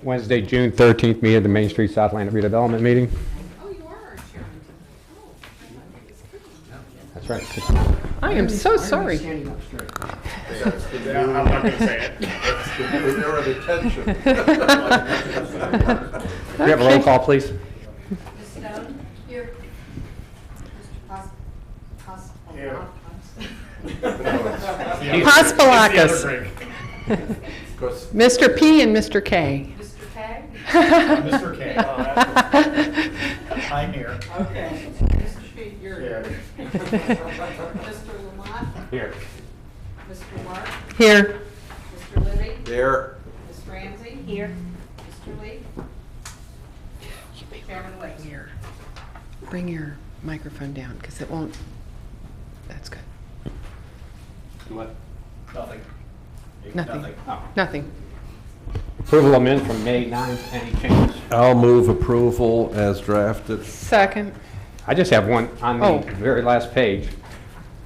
Wednesday, June 13th meeting of the Main Street Southland Redevelopment meeting. Oh, you are our chairman. That's right. I am so sorry. I'm not going to say it. They're at attention. Can we have a roll call, please? Ms. Stone? Here. Mr. Here. Pospalakis. Of course, Mr. P and Mr. K. Mr. K? Mr. K. I'm here. Okay. Mr. Street, you're Here. here. Mr. Lamont? Here. Mr. Mark? Here. Mr. Libby? there, Ms. Ramsey? Here. Mr. Lee? Chairman Wade? Here. Bring your microphone down because it won't. That's good. What? Nothing. Nothing. Oh. Nothing. Approval of minutes from May 9th. Any changes? I'll move approval as drafted. Second. I just have one on the Oh. very last page.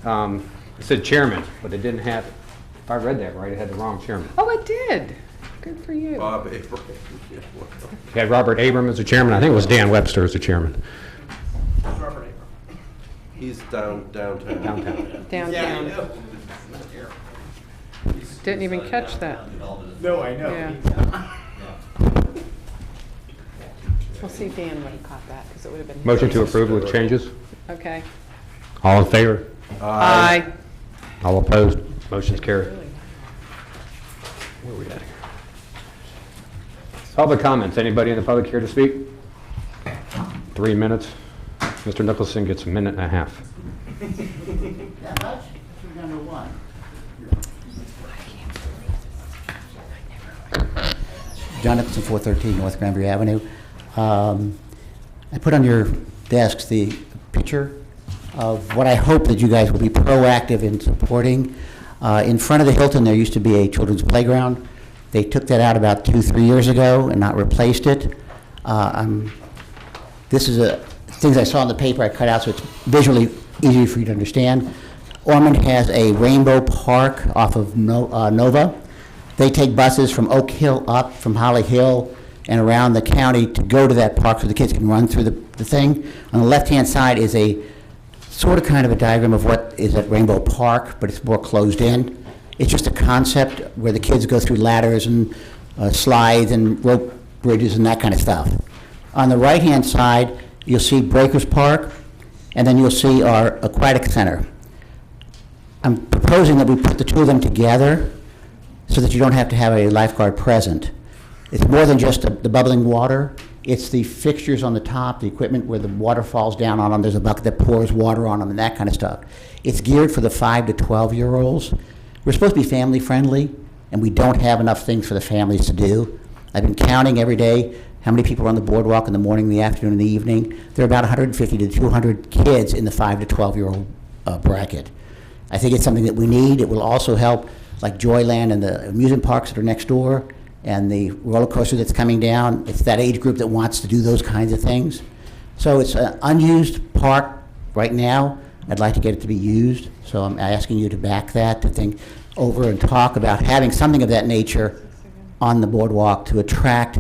It said chairman, but it didn't have, if I read that right, it had the wrong chairman. Oh, it did. Good for you. Bob Abrams. It had Robert Abram as the chairman. I think it was Dan Webster as the chairman. Robert Abram. He's downtown. Downtown. Downtown. Didn't even catch that. No, I know. Yeah. We'll see if Dan would have caught that because it would have been. Motion to approve with changes. Okay. All in favor? Aye. All opposed? Motion's carried. Where are we at? Public comments. Anybody in the public here to speak? 3 minutes. Mr. Nicholson gets a minute and a half. That much? Number one. John Nicholson, 413 North Granbury Avenue. I put on your desks the picture of what I hope that you guys will be proactive in supporting. In front of the Hilton, there used to be a children's playground. They took that out about 2-3 years ago and not replaced it. This is things I saw in the paper I cut out so it's visually easy for you to understand. Ormond has a rainbow park off of Nova. They take buses from Oak Hill up, from Holly Hill, and around the county to go to that park so the kids can run through the thing. On the left-hand side is a sort of kind of a diagram of what is at Rainbow Park, but it's more closed in. It's just a concept where the kids go through ladders and slides and rope bridges and that kind of stuff. On the right-hand side, you'll see Breakers Park, and then you'll see our aquatic center. I'm proposing that we put the two of them together so that you don't have to have a lifeguard present. It's more than just the bubbling water. It's the fixtures on the top, the equipment where the water falls down on them. There's a bucket that pours water on them and that kind of stuff. It's geared for the 5 to 12-year-olds. We're supposed to be family friendly, and we don't have enough things for the families to do. I've been counting every day how many people are on the boardwalk in the morning, the afternoon, and the evening. There are about 150 to 200 kids in the 5 to 12-year-old bracket. I think it's something that we need. It will also help like Joyland and the amusement parks that are next door and the roller coaster that's coming down. It's that age group that wants to do those kinds of things. So it's an unused park right now. I'd like to get it to be used. So I'm asking you to back that, to think over and talk about having something of that nature on the boardwalk to attract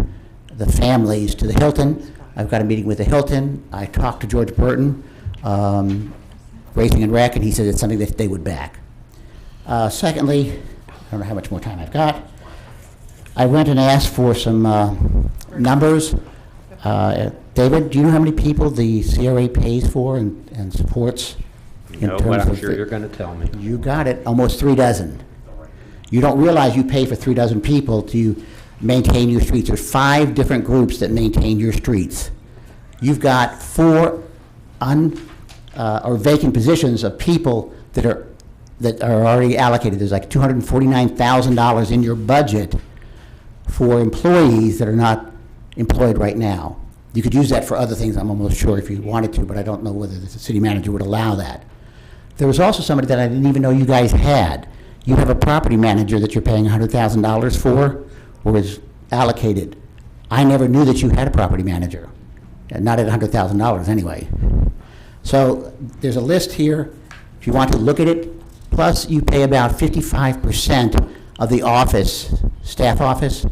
the families to the Hilton. I've got a meeting with the Hilton. I talked to George Burton, Racing and Rec, and he said it's something that they would back. Secondly, I don't know how much more time I've got. I went and asked for some numbers. David, do you know how many people the CRA pays for and supports? No, but I'm sure you're going to tell me. You got it, almost 3 dozen. You don't realize you pay for 3 dozen people to maintain your streets. There's 5 different groups that maintain your streets. You've got 4 or vacant positions of people that are already allocated. There's like $249,000 in your budget for employees that are not employed right now. You could use that for other things, I'm almost sure, if you wanted to, but I don't know whether the city manager would allow that. There was also somebody that I didn't even know you guys had. You have a property manager that you're paying $100,000 for, or is allocated. I never knew that you had a property manager, not at $100,000 anyway. So there's a list here, if you want to look at it. Plus, you pay about 55% of the office, staff office,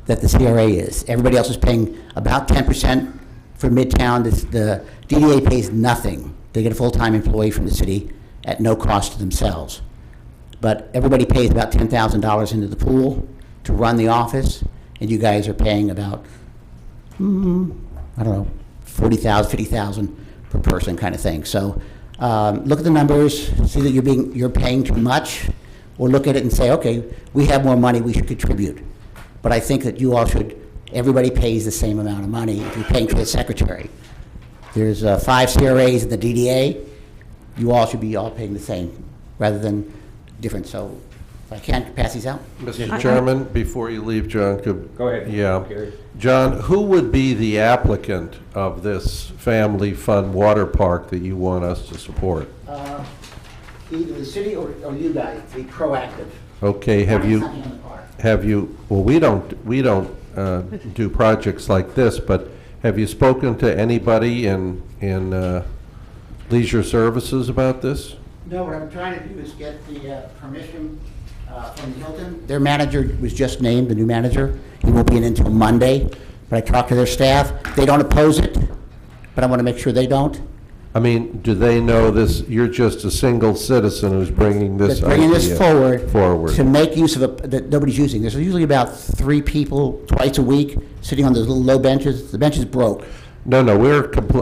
that the CRA is. Everybody else is paying about 10% for Midtown. The DDA pays nothing. They get a full-time employee from the city at no cost to themselves. But everybody pays about $10,000 into the pool to run the office, and you guys are paying about, I don't know, $40,000, $50,000 per person kind of thing. So look at the numbers, see that you're paying too much, or look at it and say, okay, we have more money, we should contribute. But I think that you all should, everybody pays the same amount of money if you're paying for the secretary. There's 5 CRAs in the DDA, you all should be all paying the same, rather than different. So if I can, pass these out. Mr. Chairman, before you leave, John, could... Go ahead. Yeah. Gary. John, who would be the applicant of this family fun water park that you want us to support? Either the city or you guys, be proactive. Okay, have you, well, we don't do projects like this, but have you spoken to anybody in leisure services about this? No, what I'm trying to do is get the permission from Hilton. Their manager was just named, the new manager. He won't be in until Monday, but I talked to their staff. They don't oppose it, but I want to make sure they don't. I mean, do they know this, you're just a single citizen who's bringing this That's bringing this idea forward to make use of it that nobody's using. There's usually about 3 people twice a week sitting on those little low benches. The benches broke. No,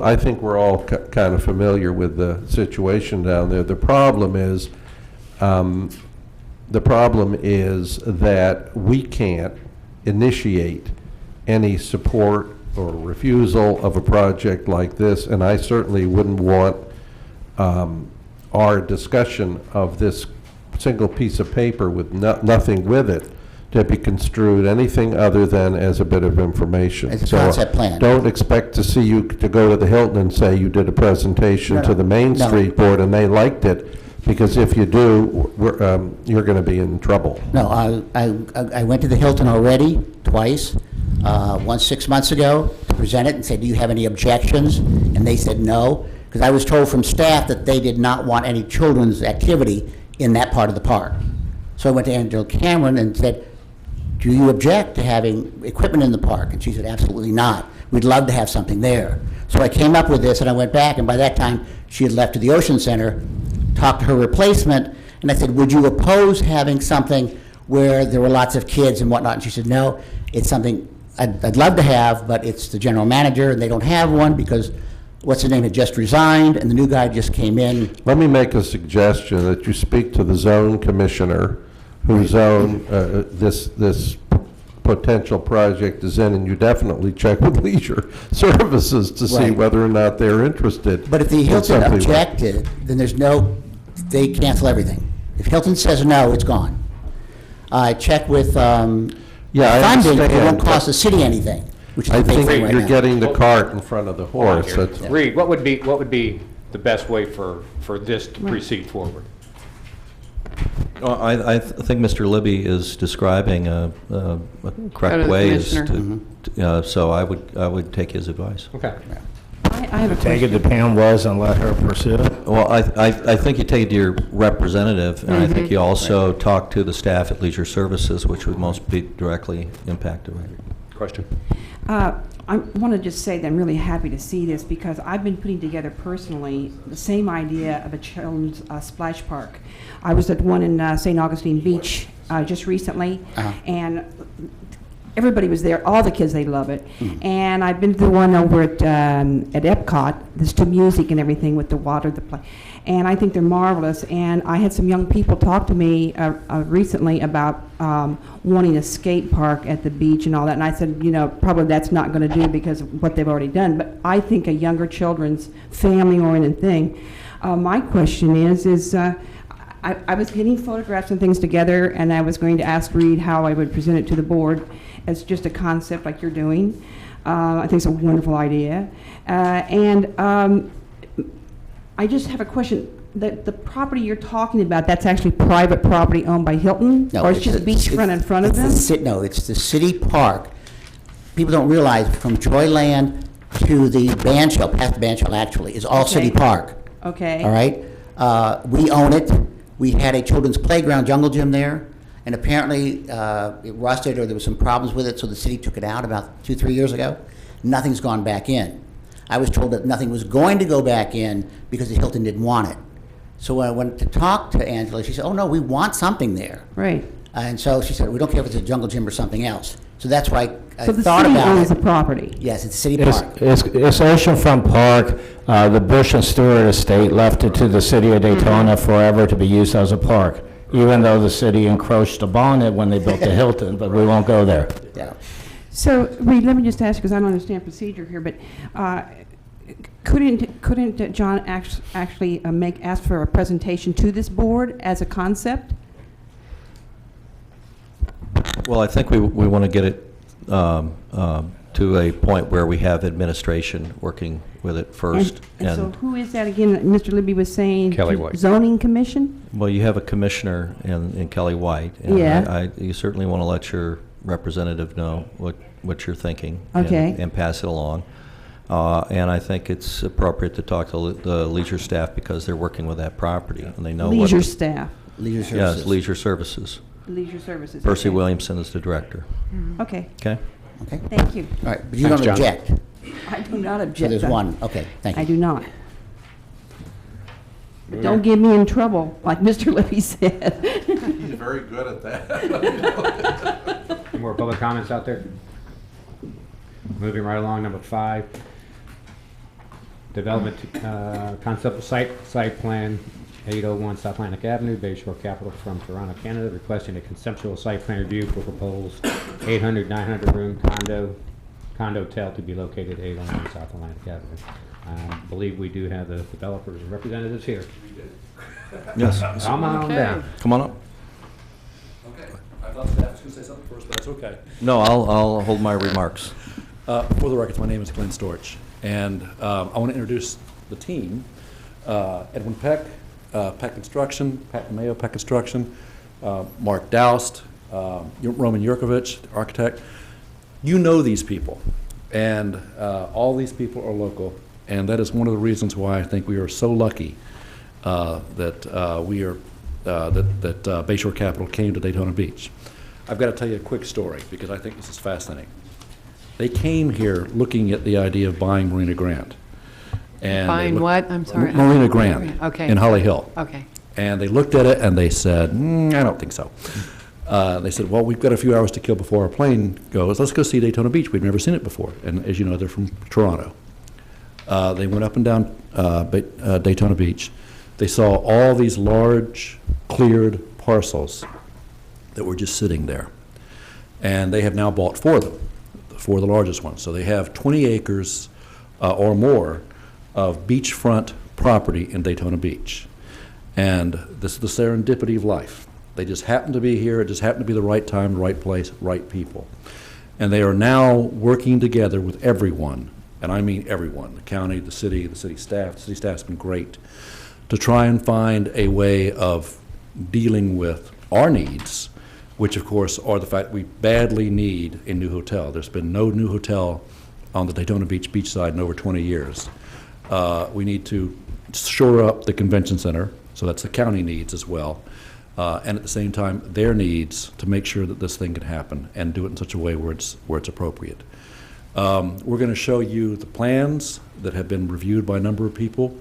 I think we're all kind of familiar with the situation down there. The problem is that we can't initiate any support or refusal of a project like this, and I certainly wouldn't want our discussion of this single piece of paper with nothing with it to be construed anything other than as a bit of information. As a concept plan. Don't expect to see you to go to the Hilton and say you did a presentation to the Main No. Street Board and they liked it, because if you do, you're going to be in trouble. No, I went to the Hilton already, twice. Once 6 months ago, to present it and say, do you have any objections? And they said no, because I was told from staff that they did not want any children's activity in that part of the park. So I went to Angela Cameron and said, do you object to having equipment in the park? And she said, absolutely not. We'd love to have something there. So I came up with this, and I went back, and by that time, she had left to the Ocean Center, talked to her replacement, and I said, would you oppose having something where there were lots of kids and whatnot? And she said, no, it's something I'd love to have, but it's the general manager, and they don't have one because what's his name had just resigned, and the new guy just came in. Let me make a suggestion that you speak to the zone commissioner whose zone this potential project is in, and you definitely check with leisure services to see Right. whether or not they're interested. But if the in Hilton something like- objected, then they cancel everything. If Hilton says no, it's gone. I checked with Yeah, I funding, it understand, won't cost but the city anything, which is I the big think thing right you're now. getting the cart in front of the horse. That's- Reed, what would be the best way for this to proceed forward? Well, I think Mr. Libby is describing a Go to correct the way, is commissioner. so I would take his advice. Okay. I have a Take it question. to Pam was and let her pursue it. Well, I think you take it to your representative, and I think you also talk to the staff at Leisure Services, which would most be directly impacted. Question? I want to just say that I'm really happy to see this because I've been putting together personally the same idea of a children's splash park. I was at one in St. Augustine Beach just recently, and everybody was there. All the kids, they love it. And I've been to the one over at Epcot. There's to music and everything with the water, the play. And I think they're marvelous. And I had some young people talk to me recently about wanting a skate park at the beach and all that. And I said, you know, probably that's not going to do because of what they've already done. But I think a younger children's family-oriented thing. My question is I was getting photographs and things together, and I was going to ask Reed how I would present it to the board as just a concept like you're doing. I think it's a wonderful idea. I just have a question. The property you're talking about, that's actually private property owned by Hilton? No, Or it's just beachfront in front of them? No, it's the city park. People don't realize from Joyland to the band shell, past the band shell actually, is all city Okay. park. Okay. All right? We own it. We had a children's playground, jungle gym there, and apparently it rusted or there was some problems with it, so the city took it out about 2-3 years ago. Nothing's gone back in. I was told that nothing was going to go back in because the Hilton didn't want it. So when I went to talk to Angela, she said, oh no, we want something there. Right. And so she said, we don't care if it's a jungle gym or something else. So that's why I So the thought city about owns it. the property? Yes, it's a city It's, park. it's Oceanfront Park. The Bush and Stewart estate left it to the city of Daytona forever to be used as a park, even though the city encroached upon it when they built the Hilton, but we won't go there. Yeah. So, Reed, let me just ask, because I don't understand procedure here, but couldn't John actually ask for a presentation to this board as a concept? Well, I think we want to get it to a point where we have administration working with it first. And so who is that again that Mr. Libby was saying? Kelly White. Zoning Commission? Well, you have a commissioner in Kelly White. And Yeah. you certainly want to let your representative know what you're thinking. Okay. And pass it along. And I think it's appropriate to talk to the leisure staff because they're working with that property and they know Leisure staff, Leisure services. Yes, leisure services. leisure services. Percy okay. Williamson is the director. Okay, Okay? Okay. thank you. All right, but you Thanks, don't John. object. I do not So object. there's one. Okay, thank I you. do not. But don't get me in trouble, like Mr. Libby said. He's very good at that. Any more public comments out there? Moving right along, number 5. Development concept site plan, 801 South Atlantic Avenue, Bayshore Capital from Toronto, Canada, requesting a conceptual site plan review for proposed 900 room condotel to be located at 801 South Atlantic Avenue. I believe we do have the developers and representatives here. Yes. Come on down. Come on up. Okay, I thought staff was going to say something first, but that's okay. No, I'll hold my remarks. For the record, my name is Glenn Storch, and I want to introduce the team. Edwin Peck, Peck Construction, Pat Mayo, Peck Construction, Mark Doust, Roman Yurkovich, the architect. You know these people, and all these people are local, and that is one of the reasons why I think we are so lucky that Bayshore Capital came to Daytona Beach. I've got to tell you a quick story because I think this is fascinating. They came here looking at the idea of buying Marina Grande. And Buying what? I'm sorry. Marina Grande Okay. in Holly Hill. Okay. And they looked at it and they said, I don't think so. They said, well, we've got a few hours to kill before our plane goes. Let's go see Daytona Beach. We've never seen it before. And as you know, they're from Toronto. They went up and down Daytona Beach. They saw all these large, cleared parcels that were just sitting there. And they have now bought 4 of them, 4 of the largest ones. So they have 20 acres or more of beachfront property in Daytona Beach. And this is the serendipity of life. They just happen to be here. It just happened to be the right time, right place, right people. And they are now working together with everyone, and I mean everyone, the county, the city staff. The city staff's been great to try and find a way of dealing with our needs, which of course are the fact we badly need a new hotel. There's been no new hotel on the Daytona Beach beachside in over 20 years. We need to shore up the convention center, so that's the county needs as well, and at the same time their needs to make sure that this thing can happen and do it in such a way where it's appropriate. We're going to show you the plans that have been reviewed by a number of people,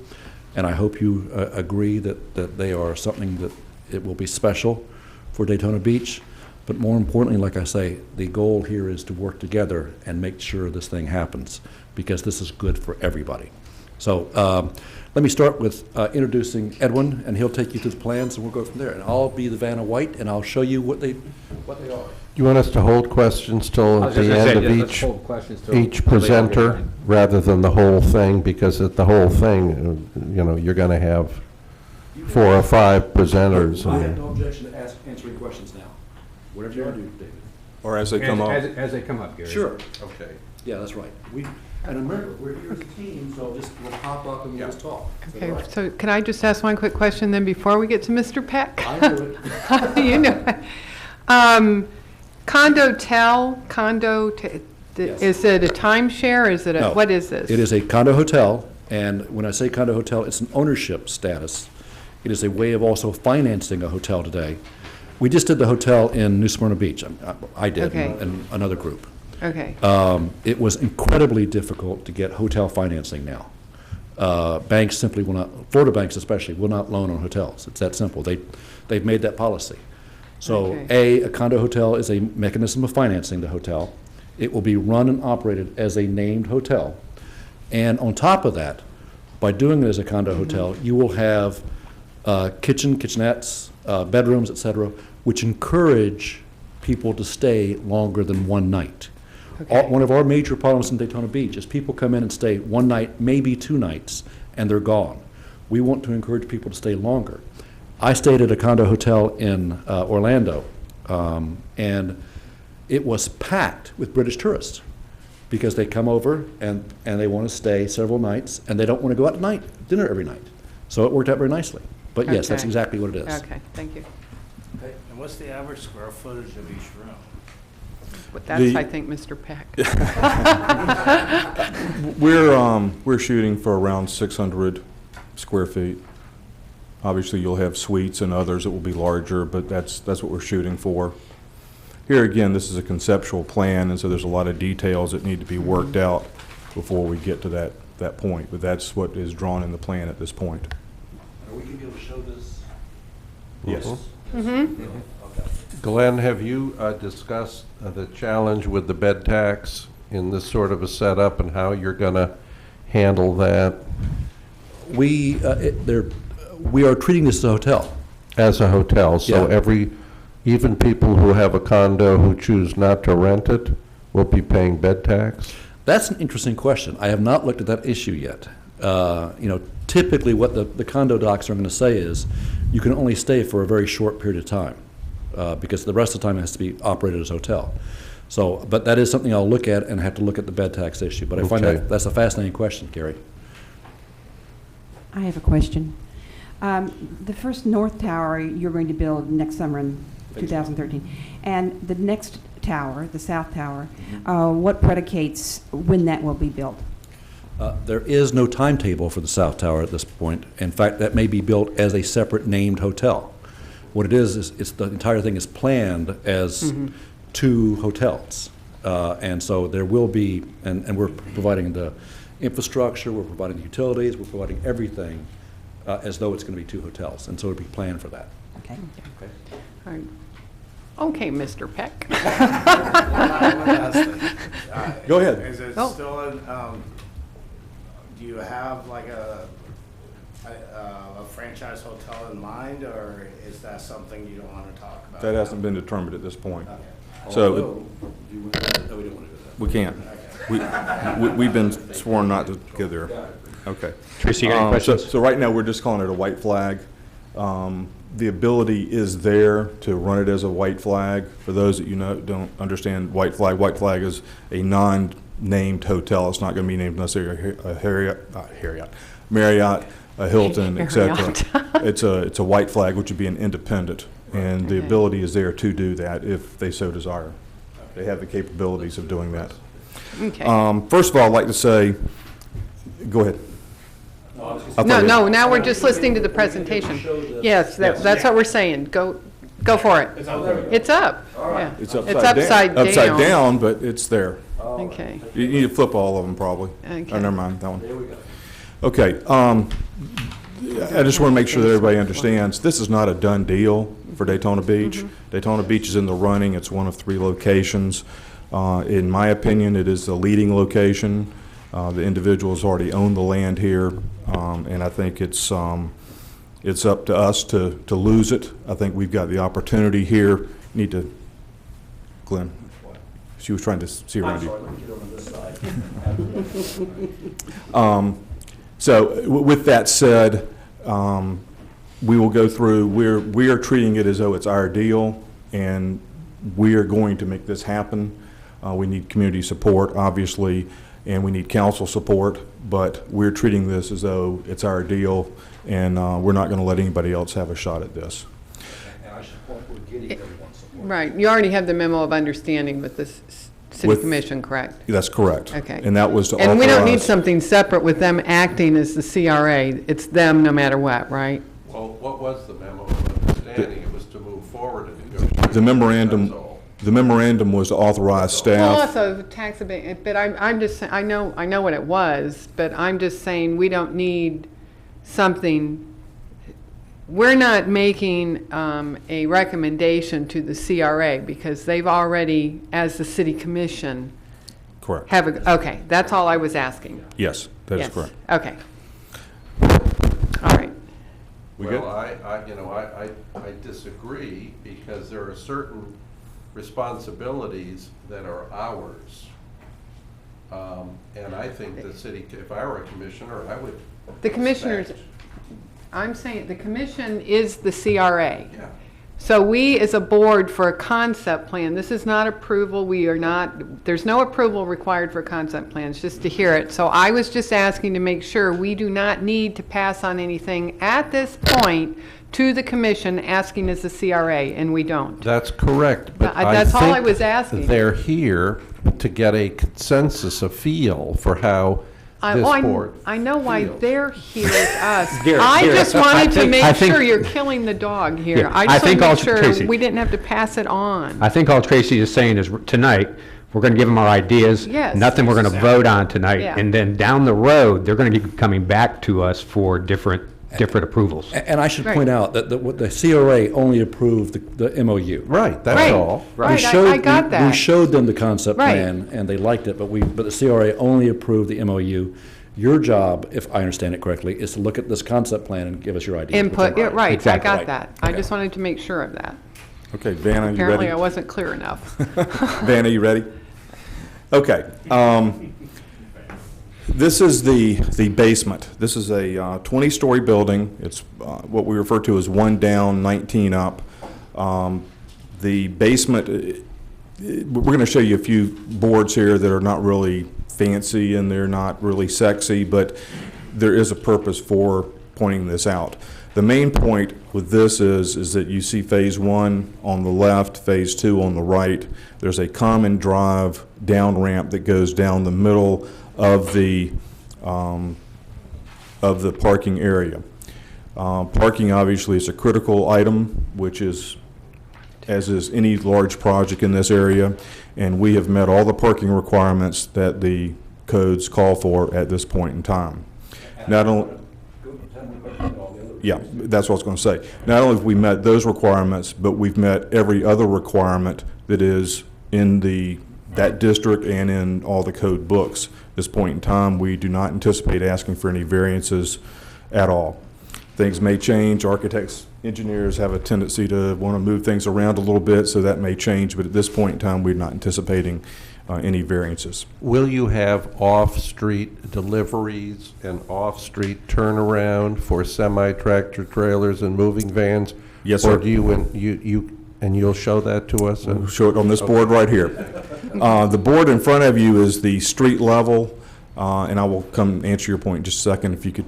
and I hope you agree that they are something that it will be special for Daytona Beach. But more importantly, like I say, the goal here is to work together and make sure this thing happens, because this is good for everybody. So let me start with introducing Edwin, and he'll take you through the plans, and we'll go from there. And I'll be the Vanna White, and I'll show you what they are. You want us to hold questions till I at was just the gonna end say, of let's hold questions till each they all get presenter, done. rather than the whole thing, because at the whole thing, you know, you're going to have 4 or 5 presenters. I have and- no objection to answering questions now. Whatever you want to do, David. Or as they come up. As they come up, Gary. Sure. Okay. Yeah, that's right. And remember, we're here as a team, so we'll pop up and we'll just talk. Is that all Okay, right? so can I just ask one quick question then before we get to Mr. Peck? I do it. You know. Yes. Is it a timeshare? Is it No. what is this? It is a condo hotel, and when I say condo hotel, it's an ownership status. It is a way of also financing a hotel today. We just did the hotel in New Smyrna Beach. I did, Okay. and another group. Okay. It was incredibly difficult to get hotel financing now. Banks simply will not, Florida banks especially, will not loan on hotels. It's that simple. They've made that policy. So, Okay. a condo hotel is a mechanism of financing the hotel. It will be run and operated as a named hotel. And on top of that, by doing it as a condo hotel, you will have kitchenettes, bedrooms, et cetera, which encourage people to stay longer than one night. Okay. One of our major problems in Daytona Beach is people come in and stay one night, maybe 2 nights, and they're gone. We want to encourage people to stay longer. I stayed at a condo hotel in Orlando, and it was packed with British tourists because they come over and they want to stay several nights, and they don't want to go out to dinner every night. So it worked out very nicely. But yes, that's Okay. exactly what it is. Okay, thank you. And what's the average square footage of each room? But that's, I think, Mr. Peck. We're shooting for around 600 square feet. Obviously, you'll have suites and others that will be larger, but that's what we're shooting for. Here again, this is a conceptual plan, and so there's a lot of details that need to be worked out before we get to that point. But that's what is drawn in the plan at this point. Are we going to be able to show this? Yes. Glenn, have you discussed the challenge with the bed tax in this sort of a setup and how you're going to handle that We are treating this as a hotel. as a hotel? So Yeah. even people who have a condo who choose not to rent it will be paying bed tax? That's an interesting question. I have not looked at that issue yet. Typically what the condo docs are going to say is you can only stay for a very short period of time because the rest of the time it has to be operated as a hotel. So, but that is something I'll look at and have to look at the bed tax issue. But I find Okay. that's a fascinating question, Gary. I have a question. The first north tower you're going to build next summer in 2013, and the next tower, the south tower, what predicates when that will be built? There is no timetable for the South Tower at this point. In fact, that may be built as a separate named hotel. What it is it's the entire thing is planned as 2 hotels. And so there will be, and we're providing the infrastructure, we're providing the utilities, we're providing everything as though it's going to be 2 hotels. And so it'll be planned for that. Okay. All right. Okay, Mr. Peck. Go ahead. Is it Oh. still do you have like a franchise hotel in mind, or is that something you don't want to talk about? That hasn't been determined at this point. Okay. So No, we don't want to do that. we can't. We've been sworn not to go there. Okay. Tracy, you got any questions? So right now, we're just calling it a white flag. The ability is there to run it as a white flag. For those that don't understand white flag is a non-named hotel. It's not going to be named necessarily a Marriott, a Hilton, etc. Marriott. It's a white flag, which would be an independent, and the ability is there to do that if they so desire. They have the capabilities of doing that. Okay. First of all, I'd like to say, go ahead. No, now we're just listening to the presentation. Yes, that's what we're saying. Go for it. It's up. It's up. Yeah. It's upside down. Upside down, but it's there. Okay. You need to flip all of them, probably. Okay. Oh, never mind, that one. There we go. Okay, I just want to make sure that everybody understands, this is not a done deal for Daytona Beach. Daytona Beach is in the running. It's one of 3 locations. In my opinion, it is the leading location. The individuals already own the land here, and I think it's up to us to lose it. I think we've got the opportunity here. Need to, Glenn, she was trying to see around you. So with that said, we will go through, we are treating it as though it's our deal, and we are going to make this happen. We need community support, obviously, and we need council support, but we're treating this as though it's our deal, and we're not going to let anybody else have a shot at this. And I support we're getting everyone's support. Right. You already have the memo of understanding with the city With- commission, correct? That's correct. Okay. And that was to And we don't need authorize- something separate with them acting as the CRA. It's them no matter what, right? Well, what was the memo of understanding? It was to move forward and The memorandum was to authorize Well, staff. also tax abatement, but I'm just, I know what it was, but I'm just saying we don't need something, we're not making a recommendation to the CRA because they've already, as the city commission, Correct. okay, that's all I was asking. Yes, that is Yes. correct. Okay. All right. We good? Well, I disagree because there are certain responsibilities that are ours. And I think the city, if I were a commissioner, I would. The commissioners, expect- I'm saying the commission is the CRA. Yeah. So we, as a board, for a concept plan, this is not approval, we are not, there's no approval required for concept plans, just to hear it. So I was just asking to make sure we do not need to pass on anything at this point to the commission asking as the CRA, and we don't. That's correct, but That's all I think was asking. They're here to get a consensus, a feel for how this board. I know why feels. they're here with us. Here, I here. just wanted to I make think- sure you're killing the dog here. Yeah, I I just think want to all- make Tracy. sure we didn't have to pass it on. I think all Tracy is saying is tonight, we're going to give them our ideas. Yes. Nothing we're going to vote on tonight. Yeah. And then down the road, they're going to be coming back to us for different approvals. And I should Right. point out that the CRA only approved the MOU. Right, that's Right. all. Right, We showed- I got we that. showed them the concept Right. plan, and they liked it, but the CRA only approved the MOU. Your job, if I understand it correctly, is to look at this concept plan and give us your ideas. which Input, are yeah, right, I Exactly. got Right. that. I Okay. just wanted to make sure of that. Okay, Vanna, you Apparently ready? I wasn't clear enough. Vanna, you ready? Okay. This is the basement. This is a 20-story building. It's what we refer to as 1 down, 19 up. The basement, we're going to show you a few boards here that are not really fancy and they're not really sexy, but there is a purpose for pointing this out. The main point with this is that you see phase 1 on the left, phase 2 on the right. There's a common drive down ramp that goes down the middle of the parking area. Parking obviously is a critical item, which is, as is any large project in this area, and we have met all the parking requirements that the codes call for at this point in time. Not only, yeah, that's what I was going to say. Not only have we met those requirements, but we've met every other requirement that is in that district and in all the code books. At this point in time, we do not anticipate asking for any variances at all. Things may change. Architects, engineers have a tendency to want to move things around a little bit, so that may change, but at this point in time, we're not anticipating any variances. Will you have off-street deliveries and off-street turnaround for semi-tractor trailers and moving vans? Yes, sir. Or do you'll show that to us? We'll show it on this board right here. The board in front of you is the street level, and I will come answer your point in just a second if you could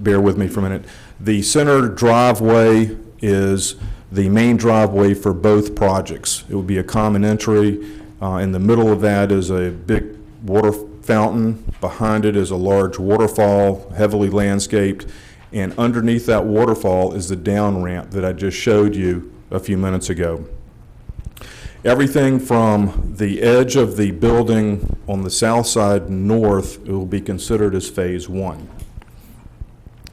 bear with me for a minute. The center driveway is the main driveway for both projects. It will be a common entry. In the middle of that is a big water fountain. Behind it is a large waterfall, heavily landscaped. And underneath that waterfall is the down ramp that I just showed you a few minutes ago. Everything from the edge of the building on the south side north, it will be considered as phase 1.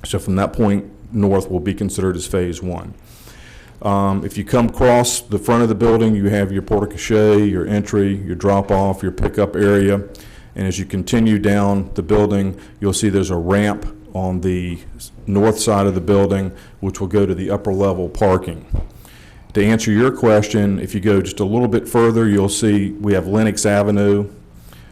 So from that point north will be considered as phase 1. If you come across the front of the building, you have your porte-cochere, your entry, your drop-off, your pickup area. And as you continue down the building, you'll see there's a ramp on the north side of the building, which will go to the upper level parking. To answer your question, if you go just a little bit further, you'll see we have Lenox Avenue,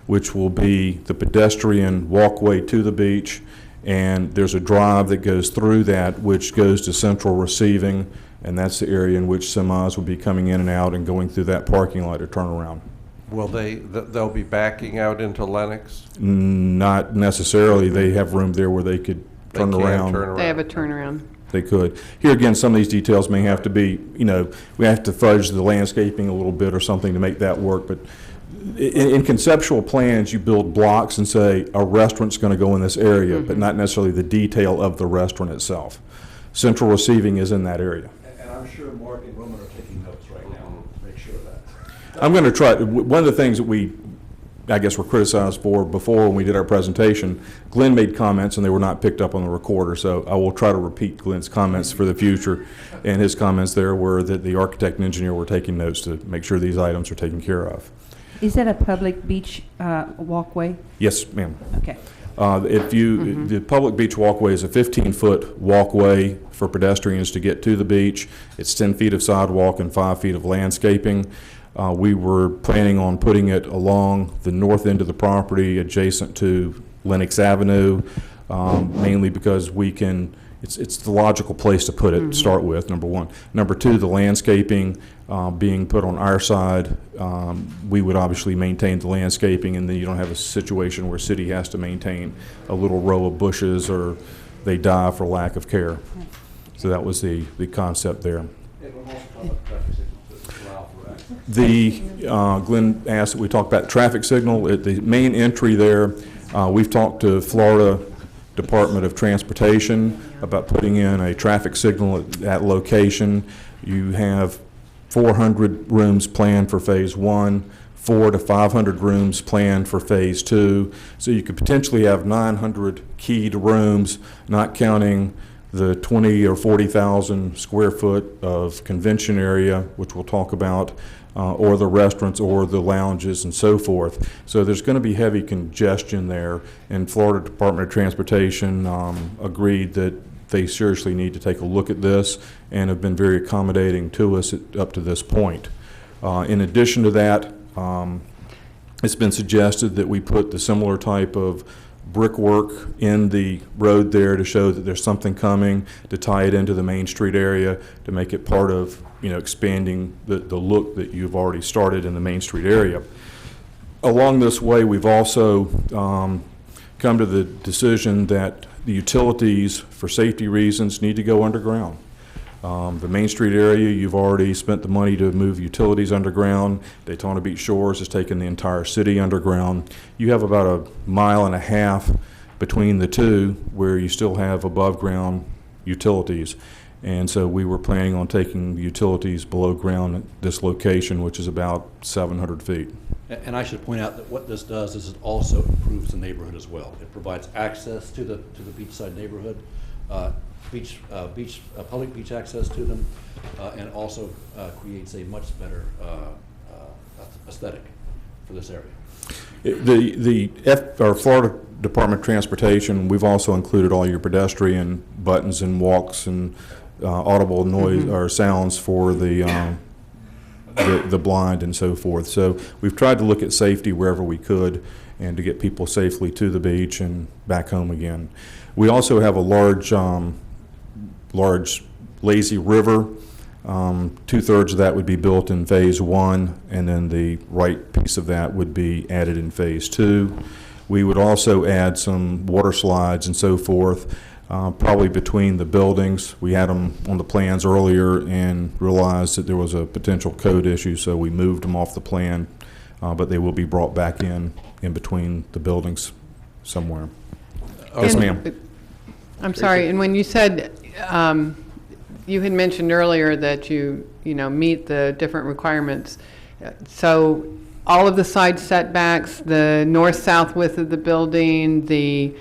which will be the pedestrian walkway to the beach. And there's a drive that goes through that, which goes to central receiving. And that's the area in which semis will be coming in and out and going through that parking lot or turnaround. Will they'll be backing out into Lenox? Not necessarily. They have room there where they could turn They can around. turn around. They have a turnaround. They could. Here again, some of these details may have to be, we have to fudge the landscaping a little bit or something to make that work. But in conceptual plans, you build blocks and say a restaurant's going to go in this area, but not necessarily the detail of the restaurant itself. Central receiving is in that area. And I'm sure Mark and Roman are taking notes right now. I'm going to try, one of the things that we, I guess, were criticized for before when we did our presentation, Glenn made comments and they were not picked up on the recorder, so I will try to repeat Glenn's comments for the future. And his comments there were that the architect and engineer were taking notes to make sure these items are taken care of. Is that a public beach walkway? Yes, ma'am. Okay. The public beach walkway is a 15-foot walkway for pedestrians to get to the beach. It's 10 feet of sidewalk and 5 feet of landscaping. We were planning on putting it along the north end of the property adjacent to Lenox Avenue, mainly because it's the logical place to put it to start with, number one. Number two, the landscaping being put on our side, we would obviously maintain the landscaping, and then you don't have a situation where city has to maintain a little row of bushes or they die for lack of care. So that was the concept there. Glenn asked that we talk about traffic signal. At the main entry there, we've talked to Florida Department of Transportation about putting in a traffic signal at that location. You have 400 rooms planned for phase 1, 400 to 500 rooms planned for phase 2. So you could potentially have 900 keyed rooms, not counting the 20 or 40,000 square foot of convention area, which we'll talk about, or the restaurants or the lounges and so forth. So there's going to be heavy congestion there, and Florida Department of Transportation agreed that they seriously need to take a look at this and have been very accommodating to us up to this point. In addition to that, it's been suggested that we put the similar type of brickwork in the road there to show that there's something coming, to tie it into the Main Street area, to make it part of, expanding the look that you've already started in the Main Street area. Along this way, we've also come to the decision that the utilities, for safety reasons, need to go underground. The Main Street area, you've already spent the money to move utilities underground. Daytona Beach Shores has taken the entire city underground. You have about a mile and a half between the two where you still have above ground utilities. And so we were planning on taking the utilities below ground at this location, which is about 700 feet. And I should point out that what this does is it also improves the neighborhood as well. It provides access to the beachside neighborhood, public beach access to them, and also creates a much better aesthetic for this area. Our Florida Department of Transportation, we've also included all your pedestrian buttons and walks and audible noise or sounds for the blind and so forth. So we've tried to look at safety wherever we could and to get people safely to the beach and back home again. We also have a large lazy river. 2/3 of that would be built in phase 1, and then the right piece of that would be added in phase 2. We would also add some water slides and so forth, probably between the buildings. We had them on the plans earlier and realized that there was a potential code issue, so we moved them off the plan, but they will be brought back in between the buildings somewhere. Yes, ma'am. I'm sorry, and when you said, you had mentioned earlier that you meet the different requirements. So all of the side setbacks, the north-south width of the building, the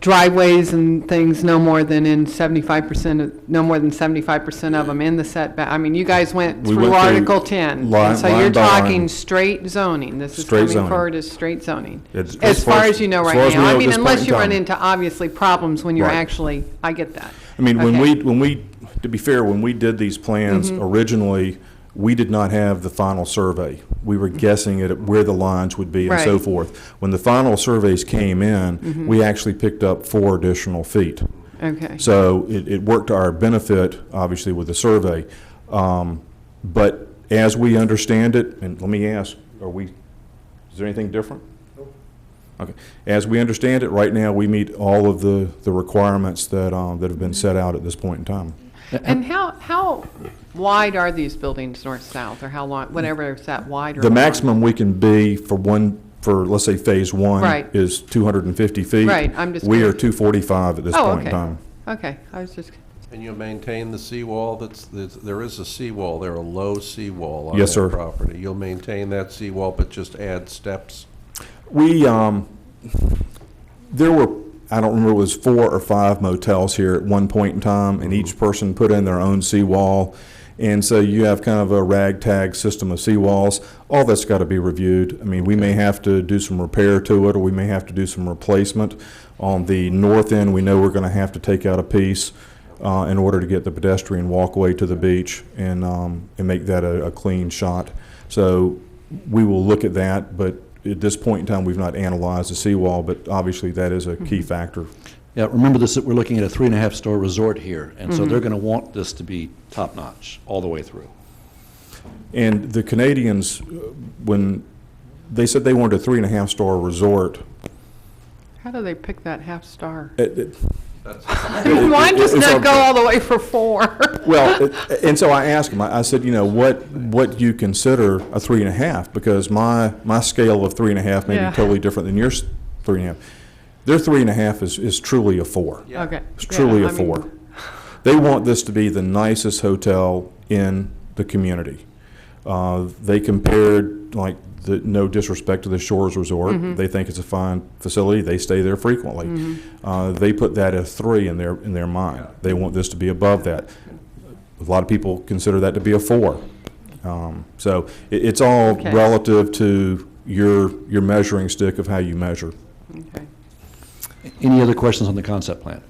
driveways and things, no more than 75% of them in the setback. I mean, you guys went through Article 10. And so you're talking straight zoning. This is coming forward as straight zoning. As far as you know right now. I mean, unless you run into obviously problems when you're actually, I get that. I mean, when we, to be fair, when we did these plans originally, we did not have the final survey. We were guessing at where the lines would be and so forth. When the final surveys came in, we actually picked up 4 additional feet. Okay. So it worked to our benefit, obviously, with the survey. But as we understand it, and let me ask, is there anything different? Nope. Okay. As we understand it, right now, we meet all of the requirements that have been set out at this point in time. And how wide are these buildings, north-south, or how long, whatever is that wide or The long? maximum we can be for let's say phase 1 is 250 feet. Right, I'm just We are curious. 245 at this point in time. Okay, I was just, And you maintain the seawall there is a seawall there, a low seawall on Yes, that sir. property. You'll maintain that seawall, but just add steps? We, there were, I don't remember, it was 4 or 5 motels here at one point in time, and each person put in their own seawall. And so you have kind of a ragtag system of seawalls. All that's got to be reviewed. I mean, we may have to do some repair to it, or we may have to do some replacement. On the north end, we know we're going to have to take out a piece in order to get the pedestrian walkway to the beach and make that a clean shot. So we will look at that, but at this point in time, we've not analyzed the seawall, but obviously that is a key factor. Yeah, remember this, we're looking at a 3.5-star resort here, and so they're going to want this to be top-notch all the way through. And the Canadians, when they said they wanted a 3.5-star resort, How do they pick that half star? it- Why just it's not our- go all the way for 4? well, and so I asked him, I said, you know, what do you consider a 3.5? Because my scale of 3.5 may Yeah. be totally different than yours 3.5. Their 3.5 is truly a 4. Okay. It's truly Yeah, a I 4. mean- They want this to be the nicest hotel in the community. They compared, like, no disrespect to the Shores Resort. They think it's a fine facility. They stay there frequently. They put that at 3 in their mind. They want this to be above that. A lot of people consider that to be a 4. So it's all Okay. relative to your measuring stick of how you measure. Okay. Any other questions on the concept plan?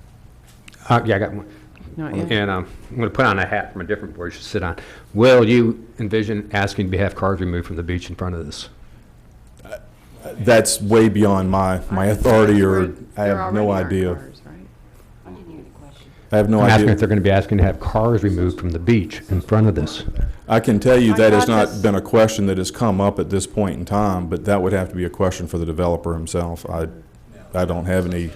Yeah, I got one. Not yet. And I'm going to put on a hat from a different board you should sit on. Will you envision asking to have cars removed from the beach in front of this? That's way beyond my authority, or I There have no already are idea. cars, right? I have no I'm asking if idea. they're going to be asking to have cars removed from the beach in front of this. I can tell you I that has thought not this- been a question that has come up at this point in time, but that would have to be a question for the developer himself. I don't have any.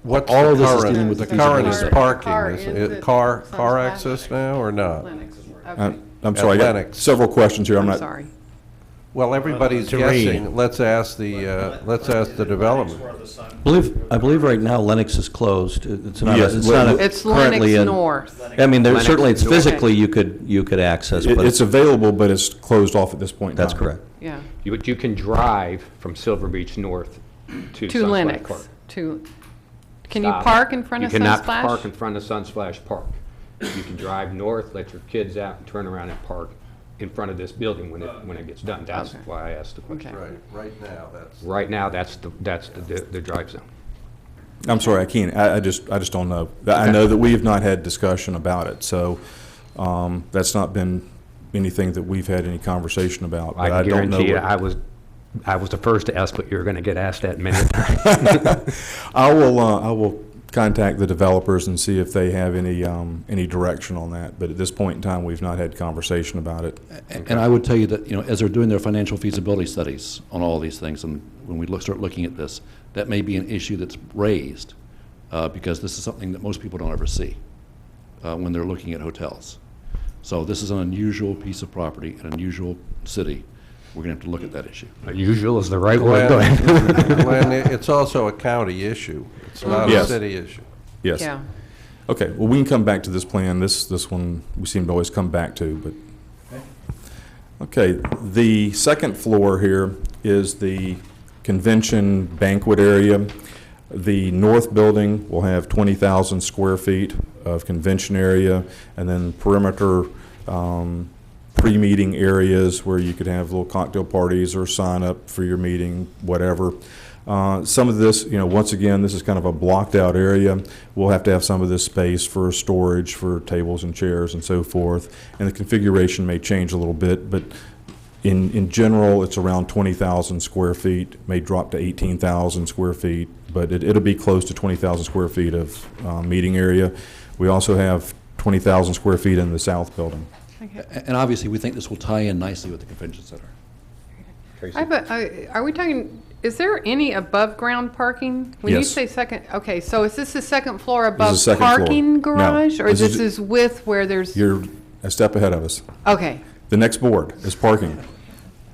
What's All the of this is current- dealing with the the current is feasibility parking? Car Is in it the car Sun's access now or not? Lennox. I- Okay. I'm sorry, I got Lennox. several questions here. I'm I'm not. sorry. Well, everybody's To read. guessing. Let's ask the development. I believe right now Lennox is closed. It's not, Yes, it's not It's currently Lennox in. North. I mean, Lennox certainly it's North. physically you could access, but It's available, but it's closed off at this point in time. that's correct. Yeah. But you can drive from Silver Beach North to To Sunsplash Lennox. Park. Can you Stop. park in front of You cannot Sunsplash? park in front of Sunsplash Park. You can drive north, let your kids out, and turn around and park in front of this building when it gets done. That's Okay. why I asked the question. Okay. Right now, that's. Right now, that's the drive zone. I'm sorry, I can't. I just don't know. I know that we have not had discussion about it, so that's not been anything that we've had any conversation about. But I can don't know guarantee you, what- I was the first to ask what you were going to get asked that many times. I will contact the developers and see if they have any direction on that. But at this point in time, we've not had conversation about it. And I would tell you that, as they're doing their financial feasibility studies on all these things, and when we start looking at this, that may be an issue that's raised, because this is something that most people don't ever see when they're looking at hotels. So this is an unusual piece of property, an unusual city. We're going to have to look at that issue. Usual is the right word. Go ahead. Glenn, it's also a county issue. It's not a Yes. city issue. Yes. Yeah. Okay, well, we can come back to this plan. This one we seem to always come back to, but. Okay, the second floor here is the convention banquet area. The north building will have 20,000 square feet of convention area, and then perimeter pre-meeting areas where you could have little cocktail parties or sign up for your meeting, whatever. Some of this, once again, this is kind of a blocked out area. We'll have to have some of this space for storage for tables and chairs and so forth. And the configuration may change a little bit, but in general, it's around 20,000 square feet, may drop to 18,000 square feet, but it'll be close to 20,000 square feet of meeting area. We also have 20,000 square feet in the south building. And obviously, we think this will tie in nicely with the convention center. Are we talking, is there any above-ground parking? When you Yes. say second, okay, so is this the second floor above second floor. parking No, garage? Or this this is- is with where there's, You're a step ahead of us. okay, The next board is parking,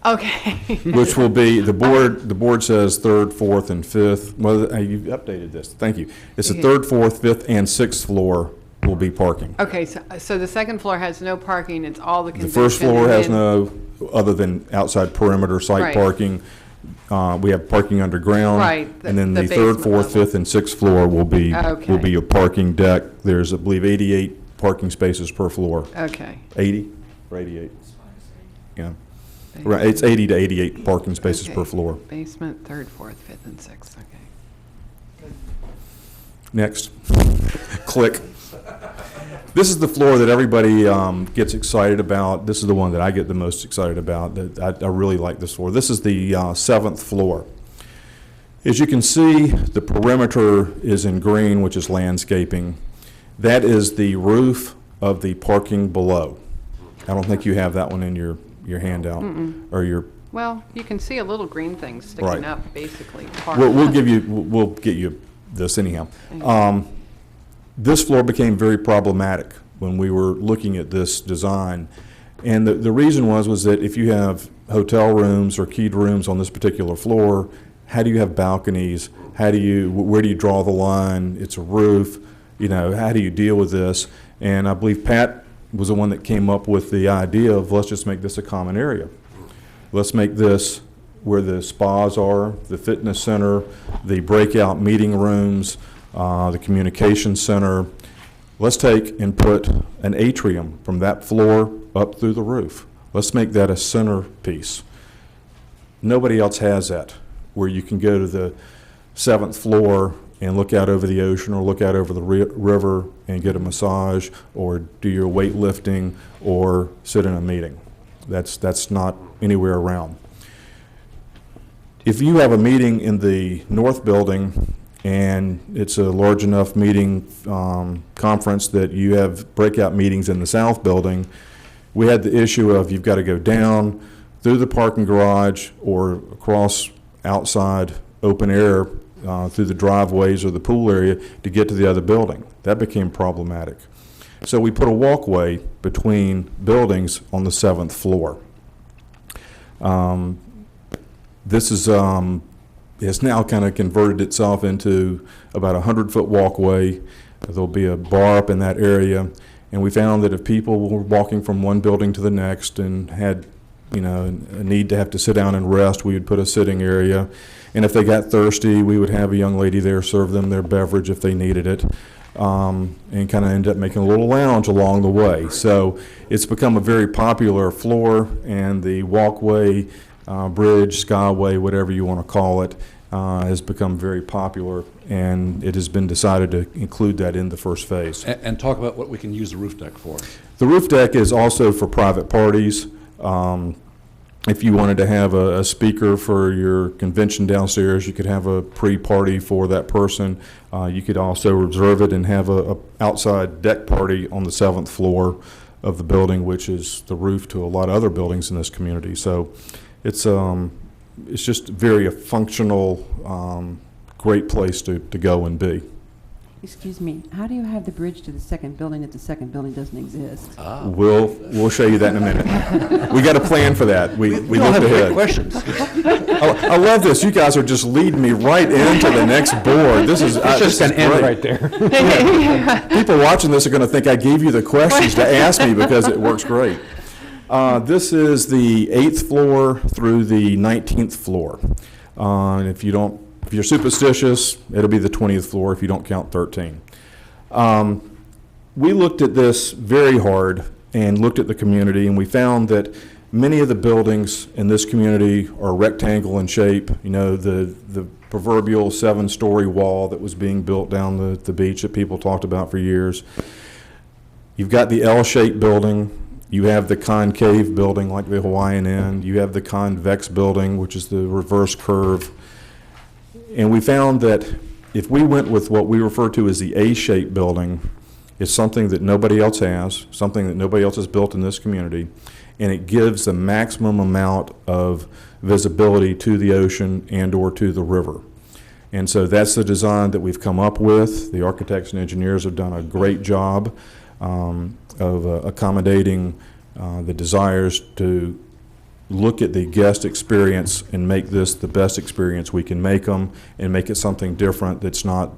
okay. which will be, the board says third, fourth, and fifth. Well, you've updated this, thank you. It's the Yeah. third, fourth, fifth, and sixth floor will be parking. Okay, so the second floor has no parking, it's all the The convention? first floor and has then- no, other than outside perimeter site Right. parking. We have parking underground. Right, And then the the third, basement fourth, level. fifth, and sixth floor will be Okay. a parking deck. There's, I believe, 88 parking spaces per floor. Okay. 80 or 88? Yeah. Right, it's 80 to 88 parking spaces per Okay. floor. Basement, third, fourth, fifth, and sixth, okay. Next. Click. This is the floor that everybody gets excited about. This is the one that I get the most excited about. I really like this floor. This is the 7th floor. As you can see, the perimeter is in green, which is landscaping. That is the roof of the parking below. I don't think you have that one in your handout or your. Well, you can see a little green thing sticking Right. up, basically. We'll get you this anyhow. This floor became very problematic when we were looking at this design. And the reason was that if you have hotel rooms or keyed rooms on this particular floor, how do you have balconies? Where do you draw the line? It's a roof, how do you deal with this? And I believe Pat was the one that came up with the idea of, let's just make this a common area. Let's make this where the spas are, the fitness center, the breakout meeting rooms, the communication center. Let's take and put an atrium from that floor up through the roof. Let's make that a centerpiece. Nobody else has that, where you can go to the 7th floor and look out over the ocean or look out over the river and get a massage or do your weightlifting or sit in a meeting. That's not anywhere around. If you have a meeting in the north building and it's a large enough meeting conference that you have breakout meetings in the south building, we had the issue of you've got to go down through the parking garage or across outside open air through the driveways or the pool area to get to the other building. That became problematic. So we put a walkway between buildings on the 7th floor. This is has now kind of converted itself into about a 100-foot walkway. There'll be a bar up in that area, and we found that if people were walking from one building to the next and had, a need to have to sit down and rest, we would put a sitting area. And if they got thirsty, we would have a young lady there serve them their beverage if they needed it, and kind of end up making a little lounge along the way. So it's become a very popular floor, and the walkway, bridge, skyway, whatever you want to call it, has become very popular, and it has been decided to include that in the first phase. And talk about what we can use the roof deck for. The roof deck is also for private parties. If you wanted to have a speaker for your convention downstairs, you could have a pre-party for that person. You could also reserve it and have a outside deck party on the 7th floor of the building, which is the roof to a lot of other buildings in this community. So it's just very a functional, great place to go and be. Excuse me, how do you have the bridge to the second building if the second building doesn't exist? We'll show you that in a minute. We got a plan for that. We all looked have great ahead. questions. I love this. You guys are just leading me right into the next board. This is It's just this an is end great. right there. People watching this are going to think I gave you the questions to ask me because it works great. This is the 8th floor through the 19th floor. And if you're superstitious, it'll be the 20th floor if you don't count 13. We looked at this very hard and looked at the community, and we found that many of the buildings in this community are rectangle in shape. The proverbial 7-story wall that was being built down the beach that people talked about for years. You've got the L-shaped building. You have the concave building like the Hawaiian Inn. You have the convex building, which is the reverse curve. And we found that if we went with what we refer to as the A-shaped building, it's something that nobody else has, something that nobody else has built in this community, and it gives the maximum amount of visibility to the ocean and or to the river. And so that's the design that we've come up with. The architects and engineers have done a great job of accommodating the desires to look at the guest experience and make this the best experience we can make them and make it something different that's not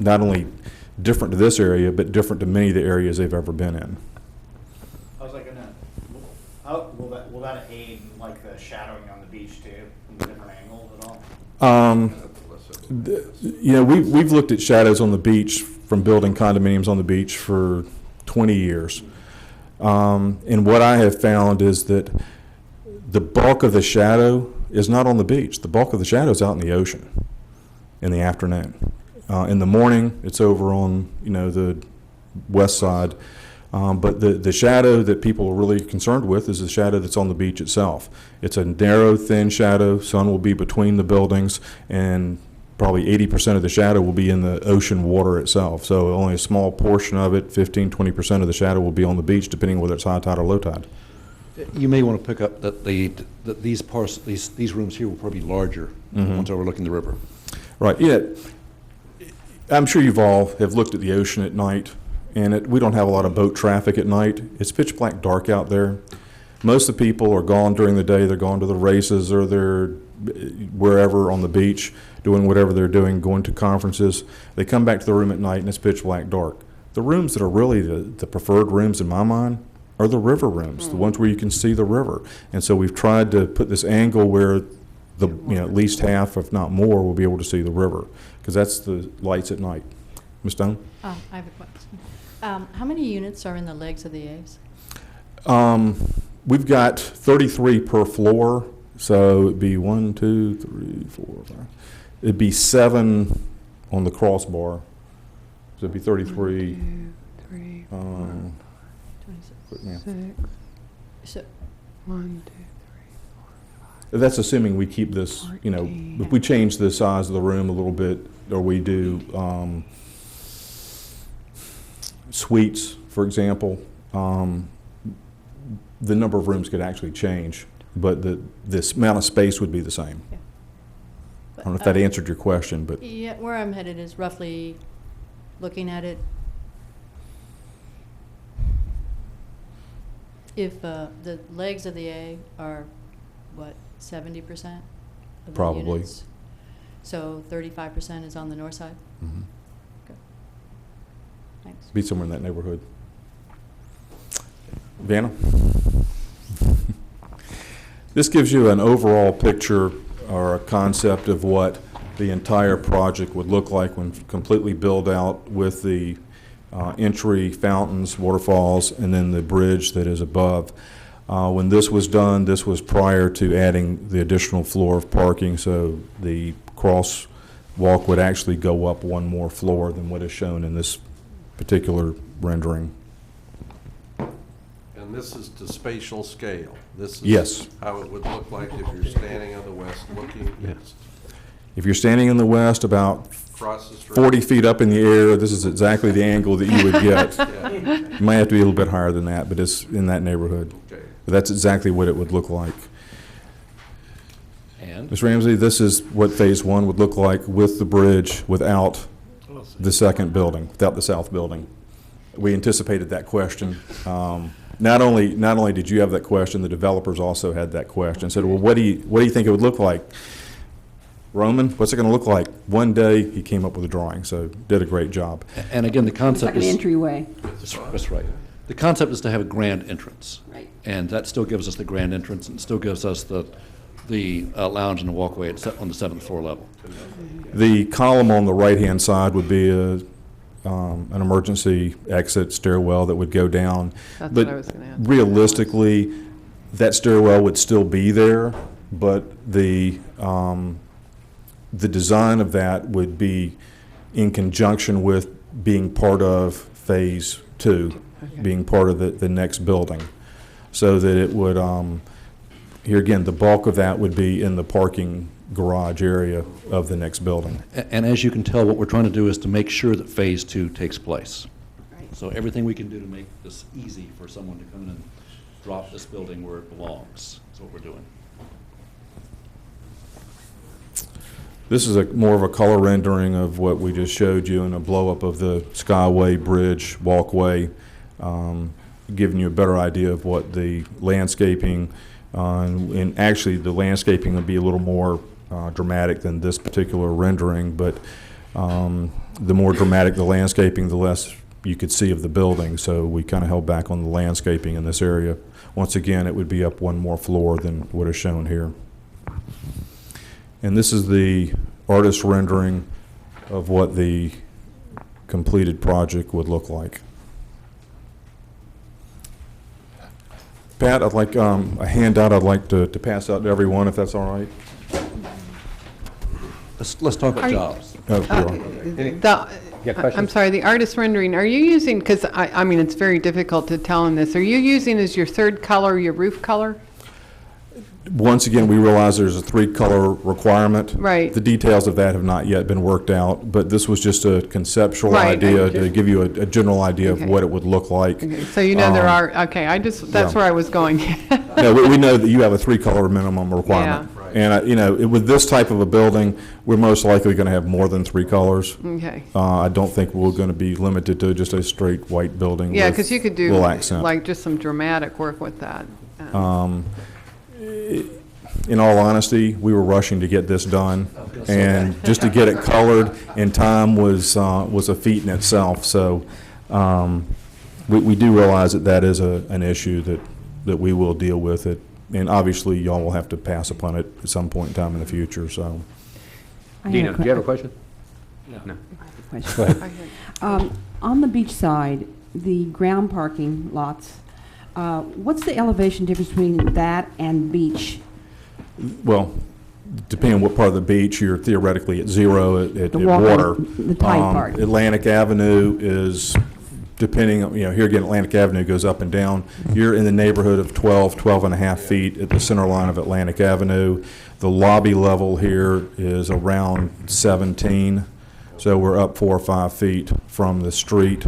only different to this area, but different to many of the areas they've ever been in. How's that gonna, will that aid like the shadowing on the beach too, from the different angles at all? You know, we've looked at shadows on the beach from building condominiums on the beach for 20 years. And what I have found is that the bulk of the shadow is not on the beach. The bulk of the shadow is out in the ocean in the afternoon. In the morning, it's over on, you know, the west side. But the shadow that people are really concerned with is the shadow that's on the beach itself. It's a narrow, thin shadow. Sun will be between the buildings, and probably 80% of the shadow will be in the ocean water itself. So only a small portion of it, 15–20% of the shadow will be on the beach, depending whether it's high tide or low tide. You may want to pick up that these rooms here will probably be larger once overlooking the river. Right. Yeah. I'm sure you've all have looked at the ocean at night, and we don't have a lot of boat traffic at night. It's pitch black dark out there. Most of the people are gone during the day. They're gone to the races, or they're wherever on the beach doing whatever they're doing, going to conferences. They come back to the room at night, and it's pitch black dark. The rooms that are really the preferred rooms in my mind are the river rooms, the ones where you can see the river. And so we've tried to put this angle where at least half, if not more, will be able to see the river, because that's the lights at night. Ms. Stone? I have a question. How many units are in the legs of the A's? We've got 33 per floor, so it'd be 1, 2, 3, 4, 5. It'd be 7 on the crossbar, so it'd be 33. 1, 2, 3, 4, 26. yeah. So, 1, 2, 3. That's assuming we keep this, you know, if we change the size of the room a little bit, or we do suites, for example, the number of rooms could actually change, but this amount of space would be the same. Yeah. I don't know if that answered your question, but yeah, where I'm headed is roughly looking at it. If the legs of the A are, what, 70% of the Probably. units? So 35% is on the north side? mm-hmm. Good. Thanks. Be somewhere in that neighborhood. Vanna? This gives you an overall picture or a concept of what the entire project would look like when completely built out, with the entry, fountains, waterfalls, and then the bridge that is above. When this was done, this was prior to adding the additional floor of parking, so the crosswalk would actually go up one more floor than what is shown in this particular rendering. And this is to spatial scale. This is Yes. how it would look like if you're standing on the west looking east. If you're standing in the west about Across the street. 40 feet up in the air, this is exactly the angle that you would get. Yeah. It might have to be a little bit higher than that, but it's in that neighborhood. Okay. But that's exactly what it would look like. And Ms. Ramsey, this is what Phase 1 would look like with the bridge, without the second building, without the south building. We anticipated that question. Not only did you have that question, the developers also had that question. Said, well, what do you think it would look like? Roman, what's it going to look like? One day he came up with a drawing, so did a great job. and again, the It's concept like an is entryway. that's right. The concept is to have a grand entrance, Right. and that still gives us the grand entrance, and still gives us the lounge and the walkway on the 7th floor level. The column on the right-hand side would be an emergency exit stairwell that would go down. That's But what I was gonna ask. realistically, that stairwell would still be there, but the design of that would be in conjunction with being part of Phase 2, being part of the next building, so that it would, here again, the bulk of that would be in the parking garage area of the next building. And as you can tell, what we're trying to do is to make sure that Phase 2 takes place. Right. So everything we can do to make this easy for someone to come in and drop this building where it belongs is what we're doing. This is more of a color rendering of what we just showed you, and a blow-up of the Skyway Bridge walkway, giving you a better idea of what the landscaping, and actually the landscaping would be a little more dramatic than this particular rendering, but The more dramatic the landscaping, the less you could see of the building, so we kind of held back on the landscaping in this area. Once again, it would be up one more floor than what is shown here. And this is the artist rendering of what the completed project would look like. Pat, I'd like a handout I'd like to pass out to everyone, if that's all right. Let's talk about Are you- jobs. Oh, sure. I'm sorry, the artist rendering, are you using, because I mean, it's very difficult to tell in this, are you using as your third color your roof color? Once again, we realize there's a 3-color requirement. Right. The details of that have not yet been worked out, but this was just a conceptual Right, idea to give you a general idea Okay. of what it would look like. Okay, so you know there are, okay, that's yeah. where I was going. No, we know that you have a 3-color minimum requirement. Yeah. And, you know, with this type of a building, we're most likely going to have more than 3 colors. Okay. I don't think we're going to be limited to just a straight white building Yeah, with because you could do little accent. like just some dramatic work with that. In all honesty, we were rushing to get this done, and just to get it colored in time was a feat in itself. So we do realize that that is an issue that we will deal with it, and obviously y'all will have to pass upon it at some point in time in the future. So, Dina, do you have a question? No. Question. Go ahead. On the beach side, the ground parking lots, what's the elevation difference between that and beach? well, depending on what part of the beach, you're theoretically at 0 at The walk- water. the tide part. Atlantic Avenue is, depending, here again, Atlantic Avenue goes up and down. You're in the neighborhood of 12 and a half feet at the center line of Atlantic Avenue. The lobby level here is around 17, so we're up 4 or 5 feet from the street.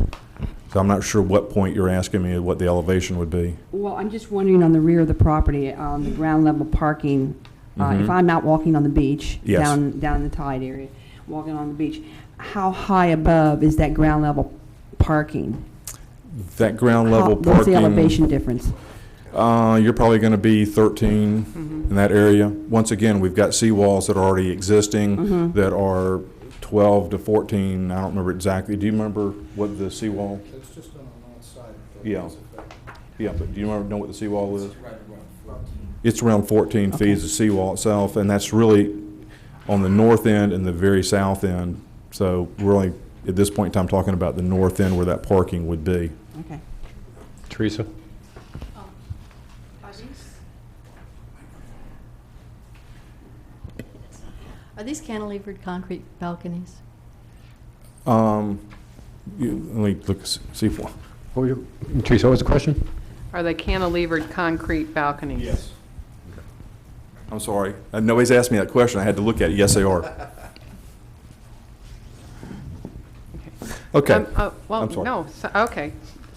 So I'm not sure what point you're asking me what the elevation would be. Well, I'm just wondering on the rear of the property, on the ground level parking, if I'm not walking on the beach, Yes. down in the tide area, walking on the beach, how high above is that ground level parking? That ground level parking. What's the elevation difference? You're probably going to be 13 in that area. Once again, we've got seawalls that are already existing that are 12 to 14. I don't remember exactly. Do you remember what the seawall? It's just on the north side. Yeah. Yeah, but do you know what the seawall is? It's around 14 feet is the seawall itself, and that's really on the north end and the very south end. So we're only, at this point in time, talking about the north end where that parking would be. Okay. Teresa? Are these cantilevered concrete balconies? Let me look, see if, Teresa, what was the question? Are they cantilevered concrete balconies? Yes. I'm sorry. Nobody's asked me that question. I had to look at it. Yes, they are. Okay. Well, I'm sorry. no, okay,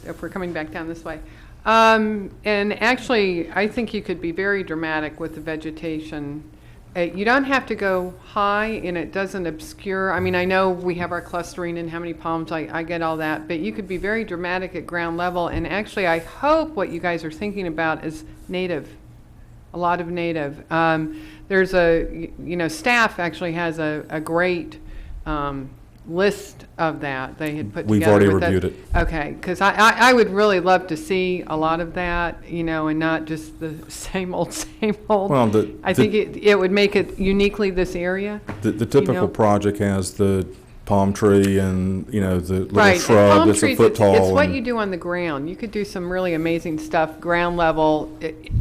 if we're coming back down this way. And actually, I think you could be very dramatic with the vegetation. You don't have to go high, and it doesn't obscure. I mean, I know we have our clustering and how many palms, I get all that, but you could be very dramatic at ground level. And actually, I hope what you guys are thinking about is native, a lot of native. There's staff actually has a great list of that they had put together. We've already with reviewed it. Okay, because I would really love to see a lot of that, and not just the same old, same old. Well, I think it would make it uniquely this area. The typical project has the palm tree and, the little Right, and shrub palm that's a trees, foot tall. it's what and- you do on the ground. You could do some really amazing stuff, ground level,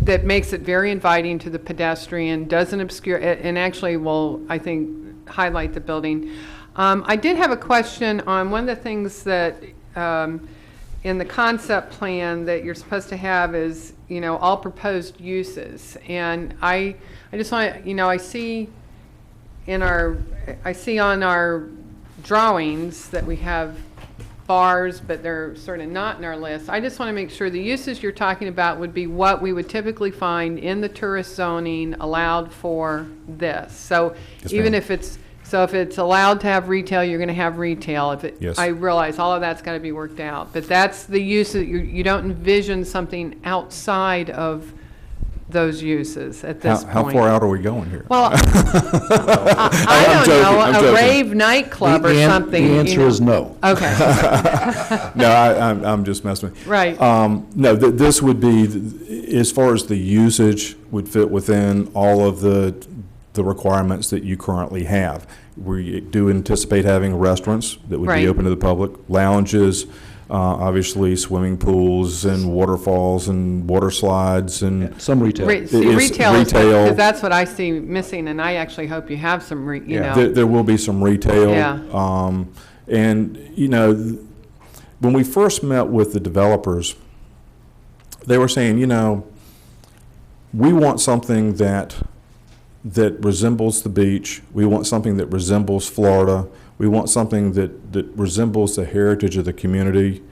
that makes it very inviting to the pedestrian, doesn't obscure, and actually will, I think, highlight the building. I did have a question on one of the things that in the concept plan that you're supposed to have is, all proposed uses. And I just want to, I see on our drawings that we have bars, but they're sort of not in our list. I just want to make sure the uses you're talking about would be what we would typically find in the tourist zoning allowed for this. So Yes, even ma'am. if it's allowed to have retail, you're going to have retail. Yes. I realize all of that's got to be worked out, but that's the use that you don't envision something outside of those uses at this point. How far out are we going here? Well, I I'm don't joking, know, I'm a joking. rave nightclub or something. The you answer know. is no. Okay, No, I'm just messing with you. right. No, this would be, as far as the usage, would fit within all of the requirements that you currently have. We do anticipate having restaurants that would Right. be open to the public, lounges, obviously swimming pools and waterfalls and water slides and. Some retail. See, It's retail is, retail. because that's what I see missing, and I actually hope you have some, you know. There will be some retail. Yeah. And, you know, when we first met with the developers, they were saying, you know, we want something that resembles the beach. We want something that resembles Florida. We want something that resembles the heritage of the community,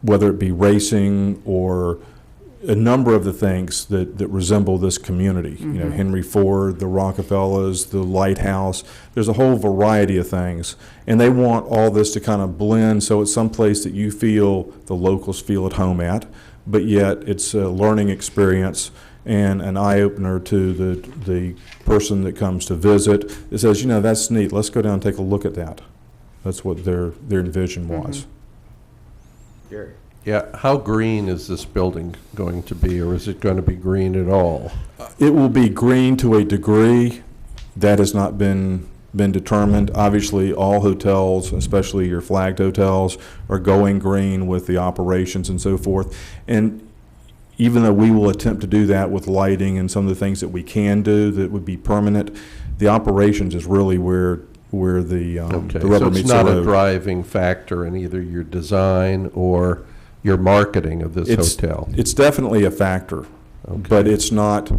whether it be racing or a number of the things that resemble this community. You know, Henry Ford, the Rockefellers, the Lighthouse. There's a whole variety of things. And they want all this to kind of blend so it's someplace that you feel the locals feel at home at, but yet it's a learning experience and an eye-opener to the person that comes to visit. It says, you know, that's neat, let's go down and take a look at that. That's what their vision was. Gary. Yeah, how green is this building going to be, or is it going to be green at all? It will be green to a degree. That has not been determined. Obviously, all hotels, especially your flagged hotels, are going green with the operations and so forth. And even though we will attempt to do that with lighting and some of the things that we can do that would be permanent, the operations is really where the rubber meets the road. So it's not a driving factor in either your design or your marketing of this hotel? It's definitely a factor, but it's not,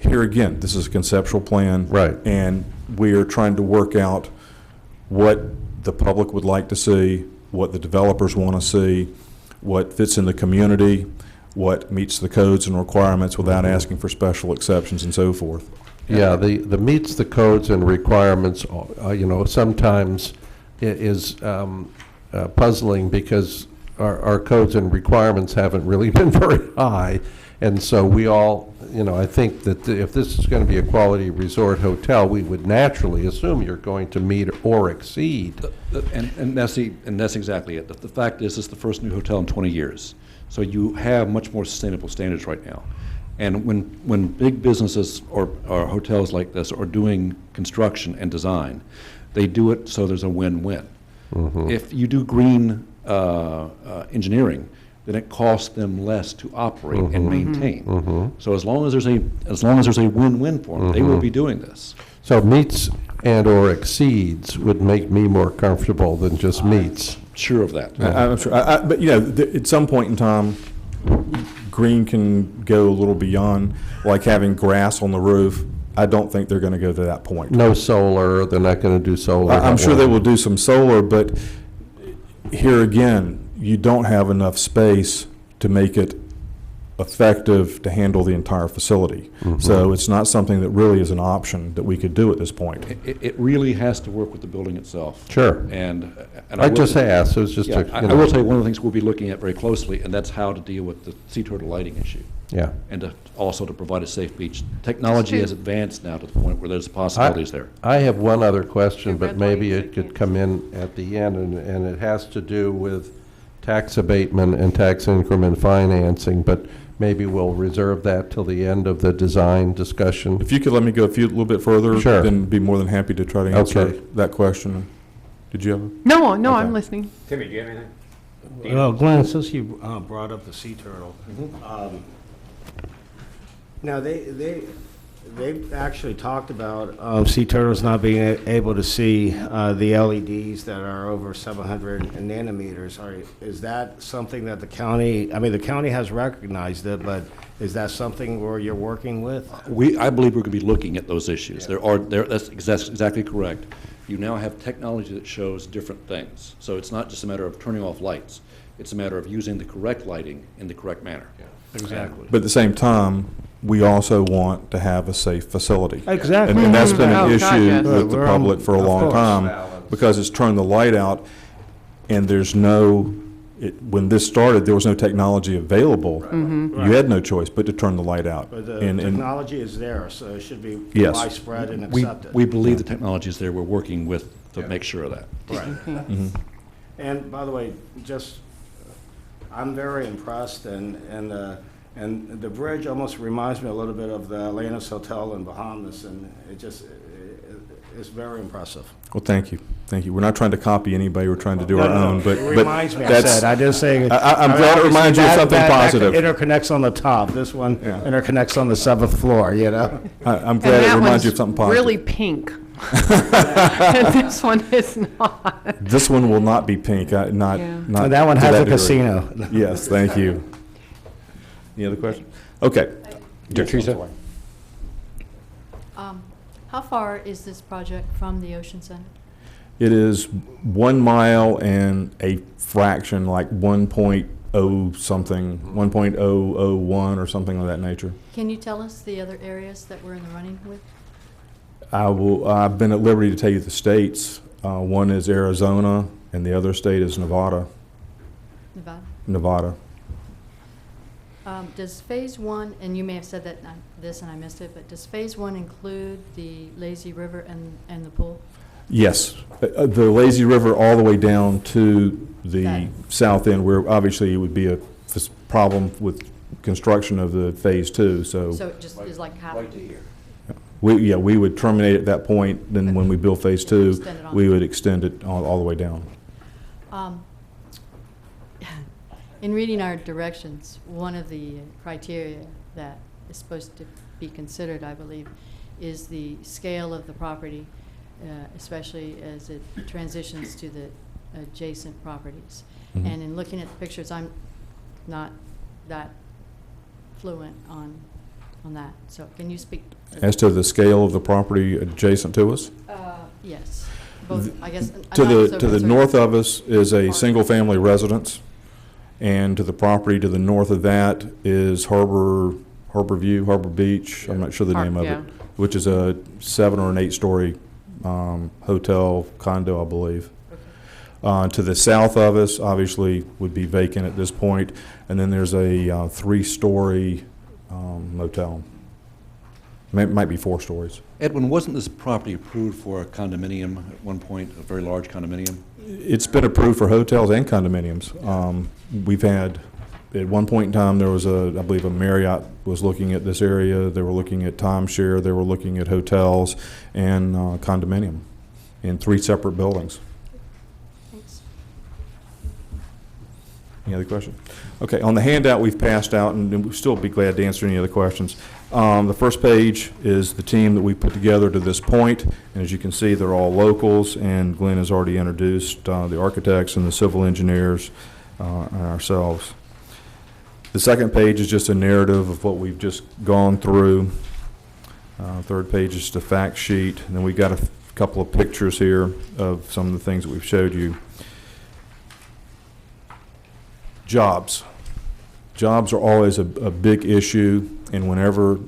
here again, this is a conceptual plan. Right. And we are trying to work out what the public would like to see, what the developers want to see, what fits in the community, what meets the codes and requirements without asking for special exceptions and so forth. Yeah, the meets the codes and requirements, you know, sometimes is puzzling because our codes and requirements haven't really been very high. And so we all, you know, I think that if this is going to be a quality resort hotel, we would naturally assume you're going to meet or exceed. And that's exactly it. The fact is, it's the first new hotel in 20 years. So you have much more sustainable standards right now. And when big businesses or hotels like this are doing construction and design, they do it so there's a win-win. If you do green engineering, then it costs them less to operate and maintain. So as long as there's a win-win for them, they will be doing this. So meets and or exceeds would make me more comfortable than just meets. Sure of that. I'm sure, but you know, at some point in time, green can go a little beyond, like having grass on the roof. I don't think they're going to go to that point. No solar, they're not going to do solar. I'm sure they will do some solar, but here again, you don't have enough space to make it effective to handle the entire facility. So it's not something that really is an option that we could do at this point. It really has to work with the building itself. Sure. And I just asked, it was just I will tell you one of the things we'll be looking at very closely, and that's how to deal with the sea turtle lighting issue. Yeah. And also to provide a safe beach. Technology has advanced now to the point where there's possibilities there. I have one other question, Yeah, but red maybe light, it could come in at the end, and it has to do with tax abatement and tax increment financing, but maybe we'll reserve that till the end of the design discussion. If you could let me go a little bit further, Sure. then be more than happy to try to answer Okay. that question. Did you have a? No, Okay. I'm listening. Timmy, do you have anything? Well, Glenn, since you brought up the sea turtle, now they've actually talked about sea turtles not being able to see the LEDs that are over 700 nanometers. Is that something that the county? I mean, the county has recognized it, but is that something where you're working with? I believe we're going to be looking at those issues. That's exactly correct. You now have technology that shows different things. So it's not just a matter of turning off lights. It's a matter of using the correct lighting in the correct manner. Exactly. But at the same time, we also want to have a safe facility. Exactly. And that's been an Oh, God, issue yes. with the public for a Of long course. time, because it's turned the light out, and there's no when this started, there was no technology available. You had no choice but to turn the light out. But the And- technology is there, so it should be Yes. widespread and We, accepted. we believe the technology is there. We're working with to make sure of that. Right. And by the way, just, I'm very impressed, and the bridge almost reminds me a little bit of the Atlantis Hotel in Bahamas, and it's very impressive. Well, thank you. Thank you. We're not trying to copy anybody. We're trying to do our own, but It reminds me, I that's- said, I just saying. I'm glad it reminds you of something positive. That interconnects on the top, this one Yeah. interconnects on the 7th floor, you know? I'm glad it reminds you of something positive. really pink. And this one is not. This one will not be pink, not, not. And that one to has a degree. casino. Yes, thank you. Any other questions? Okay. Yes, Teresa? I'm sorry. How far is this project from the Ocean Center? It is 1 mile and a fraction, like 1.0 something, 1.001 or something of that nature. Can you tell us the other areas that we're in the running with? I've been at liberty to tell you the states. One is Arizona and the other state is Nevada. Nevada. Does Phase 1, and you may have said that this and I missed it, but does Phase 1 include the lazy river and the pool? Yes, the lazy river all the way down to the That- south end, where obviously it would be a problem with construction of the Phase 2, So it just is like half? we would terminate at that point, then when we build Phase 2, Extend it on. we would extend it all the way down. In reading our directions, one of the criteria that is supposed to be considered, I believe, is the scale of the property, especially as it transitions to the adjacent properties. Mhm. And in looking at the pictures, I'm not that fluent on that. So can you speak? As to the scale of the property adjacent to us? Yes. Both, I guess. I'm To not the, so to the concerned- north of us is a single-family residence, and to the property to the north of that is Harbor Beach, I'm not sure the Har- name of yeah. it, which is a 7 or an 8-story hotel condo, I believe. To the south of us, obviously, would be vacant at this point, and then there's a 3-story motel. Might be 4 stories. Edwin, wasn't this property approved for a condominium at one point, a very large condominium? It's been approved for hotels and condominiums. We've had, at one point in time, there was I believe a Marriott was looking at this area. They were looking at timeshare. They were looking at hotels and condominium in 3 separate buildings. Thanks. Any other questions? Okay, on the handout we've passed out, and we'll still be glad to answer any other questions. The first page is the team that we put together to this point, and as you can see, they're all locals, and Glenn has already introduced the architects and the civil engineers and ourselves. The second page is just a narrative of what we've just gone through. Third page is the fact sheet, and then we've got a couple of pictures here of some of the things that we've showed you. Jobs. Jobs are always a big issue, and whenever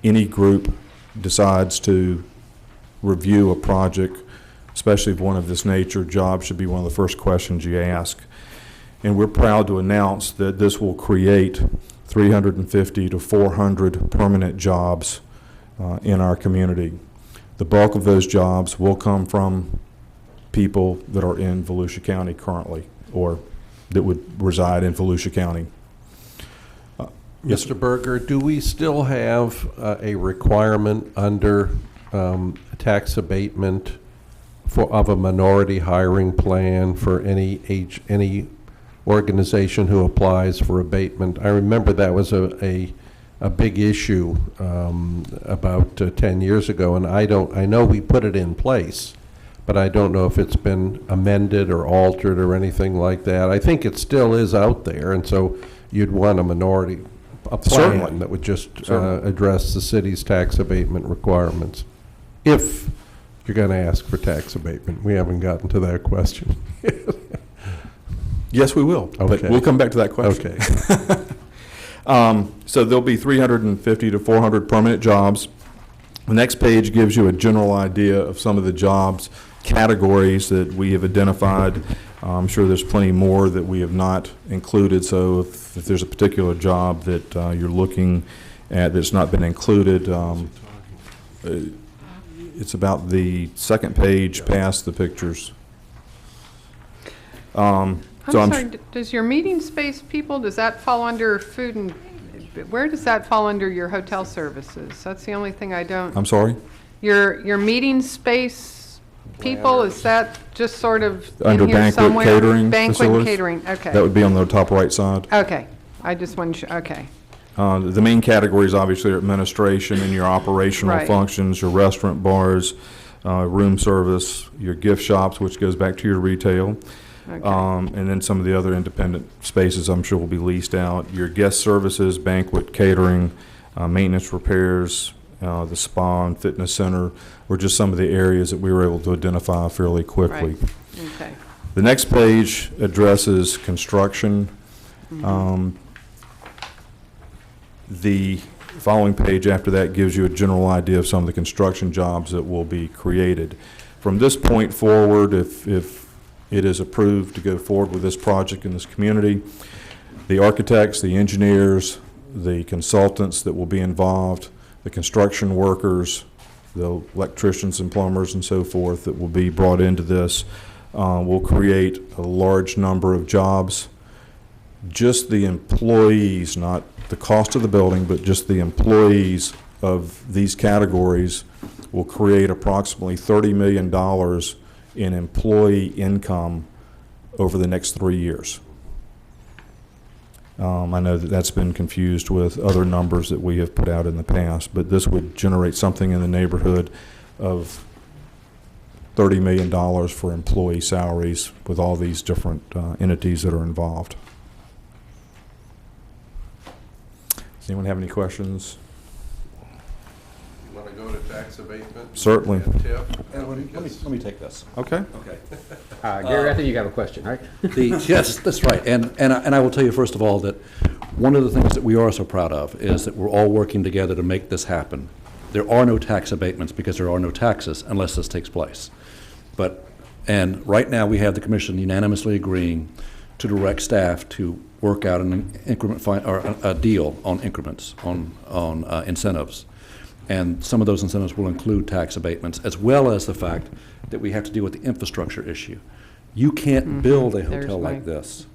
any group decides to review a project, especially one of this nature, jobs should be one of the first questions you ask. And we're proud to announce that this will create 350 to 400 permanent jobs in our community. The bulk of those jobs will come from people that are in Volusia County currently, or that would reside in Volusia County. Yes, Mr. Berger, do we still have a requirement under tax abatement of a minority hiring plan for any organization who applies for abatement? I remember that was a big issue about 10 years ago, and I know we put it in place, but I don't know if it's been amended or altered or anything like that. I think it still is out there, and so you'd want a plan Certainly. that would just Certainly. address the city's tax abatement requirements. If you're going to ask for tax abatement, we haven't gotten to that question. Yes, we will, but Okay. we'll come back to that question. Okay. So there'll be 350 to 400 permanent jobs. The next page gives you a general idea of some of the jobs categories that we have identified I'm sure there's plenty more that we have not included, so if there's a particular job that you're looking at that's not been included, it's about the second page past the pictures. I'm sorry, does your meeting space people, does that fall under food and, where does that fall under your hotel services? That's the only thing I don't. I'm sorry? Your meeting space people, is that just sort of Under in here banquet somewhere? catering Banquet facilities? catering, okay. That would be on the top right side. Okay, I just want to, okay. The main categories obviously are administration and your operational Right. functions, your restaurant, bars, room service, your gift shops, which goes back to your retail. Okay. And then some of the other independent spaces I'm sure will be leased out. Your guest services, banquet, catering, maintenance repairs, the spa and fitness center were just some of the areas that we were able to identify fairly quickly. Right. Okay. The next page addresses construction. The following page after that gives you a general idea of some of the construction jobs that will be created. From this point forward, if it is approved to go forward with this project in this community, the architects, the engineers, the consultants that will be involved, the construction workers, the electricians and plumbers and so forth that will be brought into this will create a large number of jobs. Just the employees, not the cost of the building, but just the employees of these categories will create approximately $30 million in employee income over the next 3 years. I know that that's been confused with other numbers that we have put out in the past, but this would generate something in the neighborhood of $30 million for employee salaries with all these different entities that are involved. Does anyone have any questions? You want to go to tax abatement? Certainly. Let me take this. Okay. Okay. Gary, I think you have a question, right? Yes, that's right. And I will tell you, first of all, that one of the things that we are so proud of is that we're all working together to make this happen. There are no tax abatements because there are no taxes unless this takes place. And right now, we have the commission unanimously agreeing to direct staff to work out an increment or a deal on increments, on incentives. And some of those incentives will include tax abatements, as well as the fact that we have to deal with the infrastructure issue. You can't build a hotel like this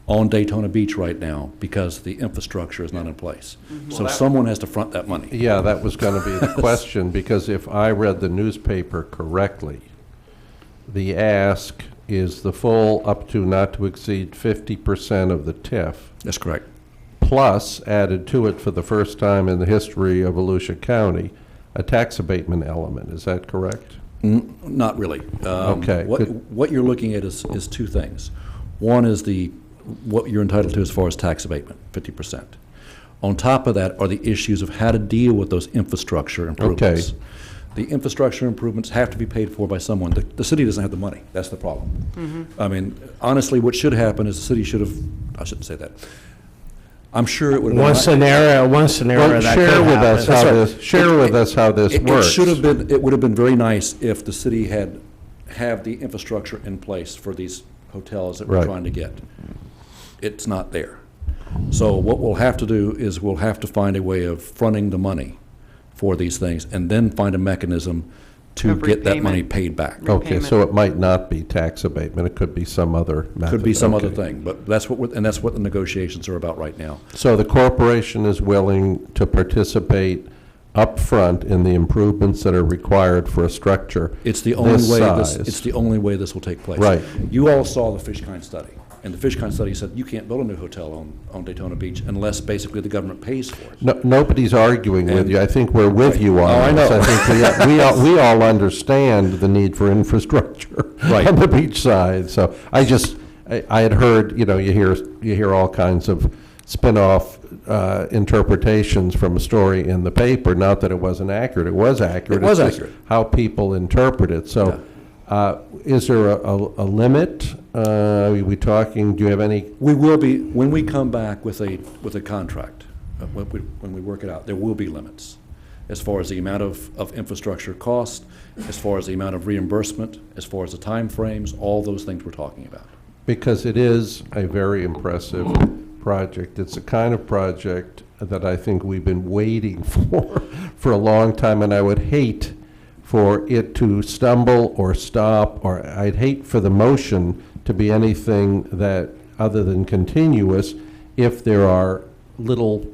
on Daytona Beach right now because the infrastructure is not in place. So someone has to front that money. Yeah, that was going to be the question, because if I read the newspaper correctly, the ask is the full up to not to exceed 50% of the TIF. That's correct. Plus, added to it for the first time in the history of Volusia County, a tax abatement element. Is that correct? Not really. Okay. What you're looking at is two things. One is what you're entitled to as far as tax abatement, 50%. On top of that are the issues of how to deal with those infrastructure improvements. Okay. The infrastructure improvements have to be paid for by someone. The city doesn't have the money. That's the problem. I mean, honestly, what should happen is the city should have, I shouldn't say that. I'm sure it would have One scenario Well, that share could with happen. us how this, share with us how this works. It should have been, it would have been very nice if the city have the infrastructure in place for these hotels that we're Right. trying to get. It's not there. So what we'll have to do is we'll have to find a way of fronting the money for these things and then find a mechanism to Of get that money repayment. paid back. Okay, so it might not be tax abatement. It could be some other method. Could be some other Okay. thing, but that's what the negotiations are about right now. So the corporation is willing to participate upfront in the improvements that are required for a structure It's the only this way size. it's the only way this will take place. Right. You all saw the Fishkind study, and the Fishkind study said you can't build a new hotel on Daytona Beach unless basically the government pays for it. No, nobody's arguing with And- you. I think we're with you on Oh, I this. know. I think we all understand the need for infrastructure Right. on the beach side. So I had heard, you hear all kinds of spin-off interpretations from a story in the paper. Not that it wasn't accurate. It was accurate. It was It's just accurate. how people interpret it. So is there a limit? Are we talking, do you have any? We will be, when we come back with a contract, when we work it out, there will be limits as far as the amount of infrastructure cost, as far as the amount of reimbursement, as far as the time frames, all those things we're talking about. because it is a very impressive project. It's the kind of project that I think we've been waiting for a long time, and I would hate for it to stumble or stop, or I'd hate for the motion to be anything that, other than continuous, if there are little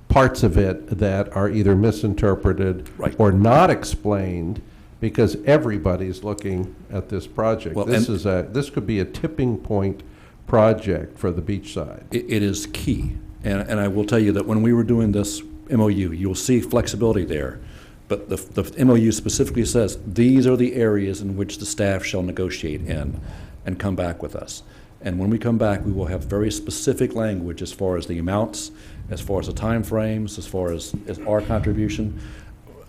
parts of it that are either misinterpreted Right. or not explained, because everybody's looking at this project. Well, This could be a tipping point project for the beach side. It is key. And I will tell you that when we were doing this MOU, you'll see flexibility there. But the MOU specifically says, these are the areas in which the staff shall negotiate in and come back with us. And when we come back, we will have very specific language as far as the amounts, as far as the timeframes, as far as our contribution.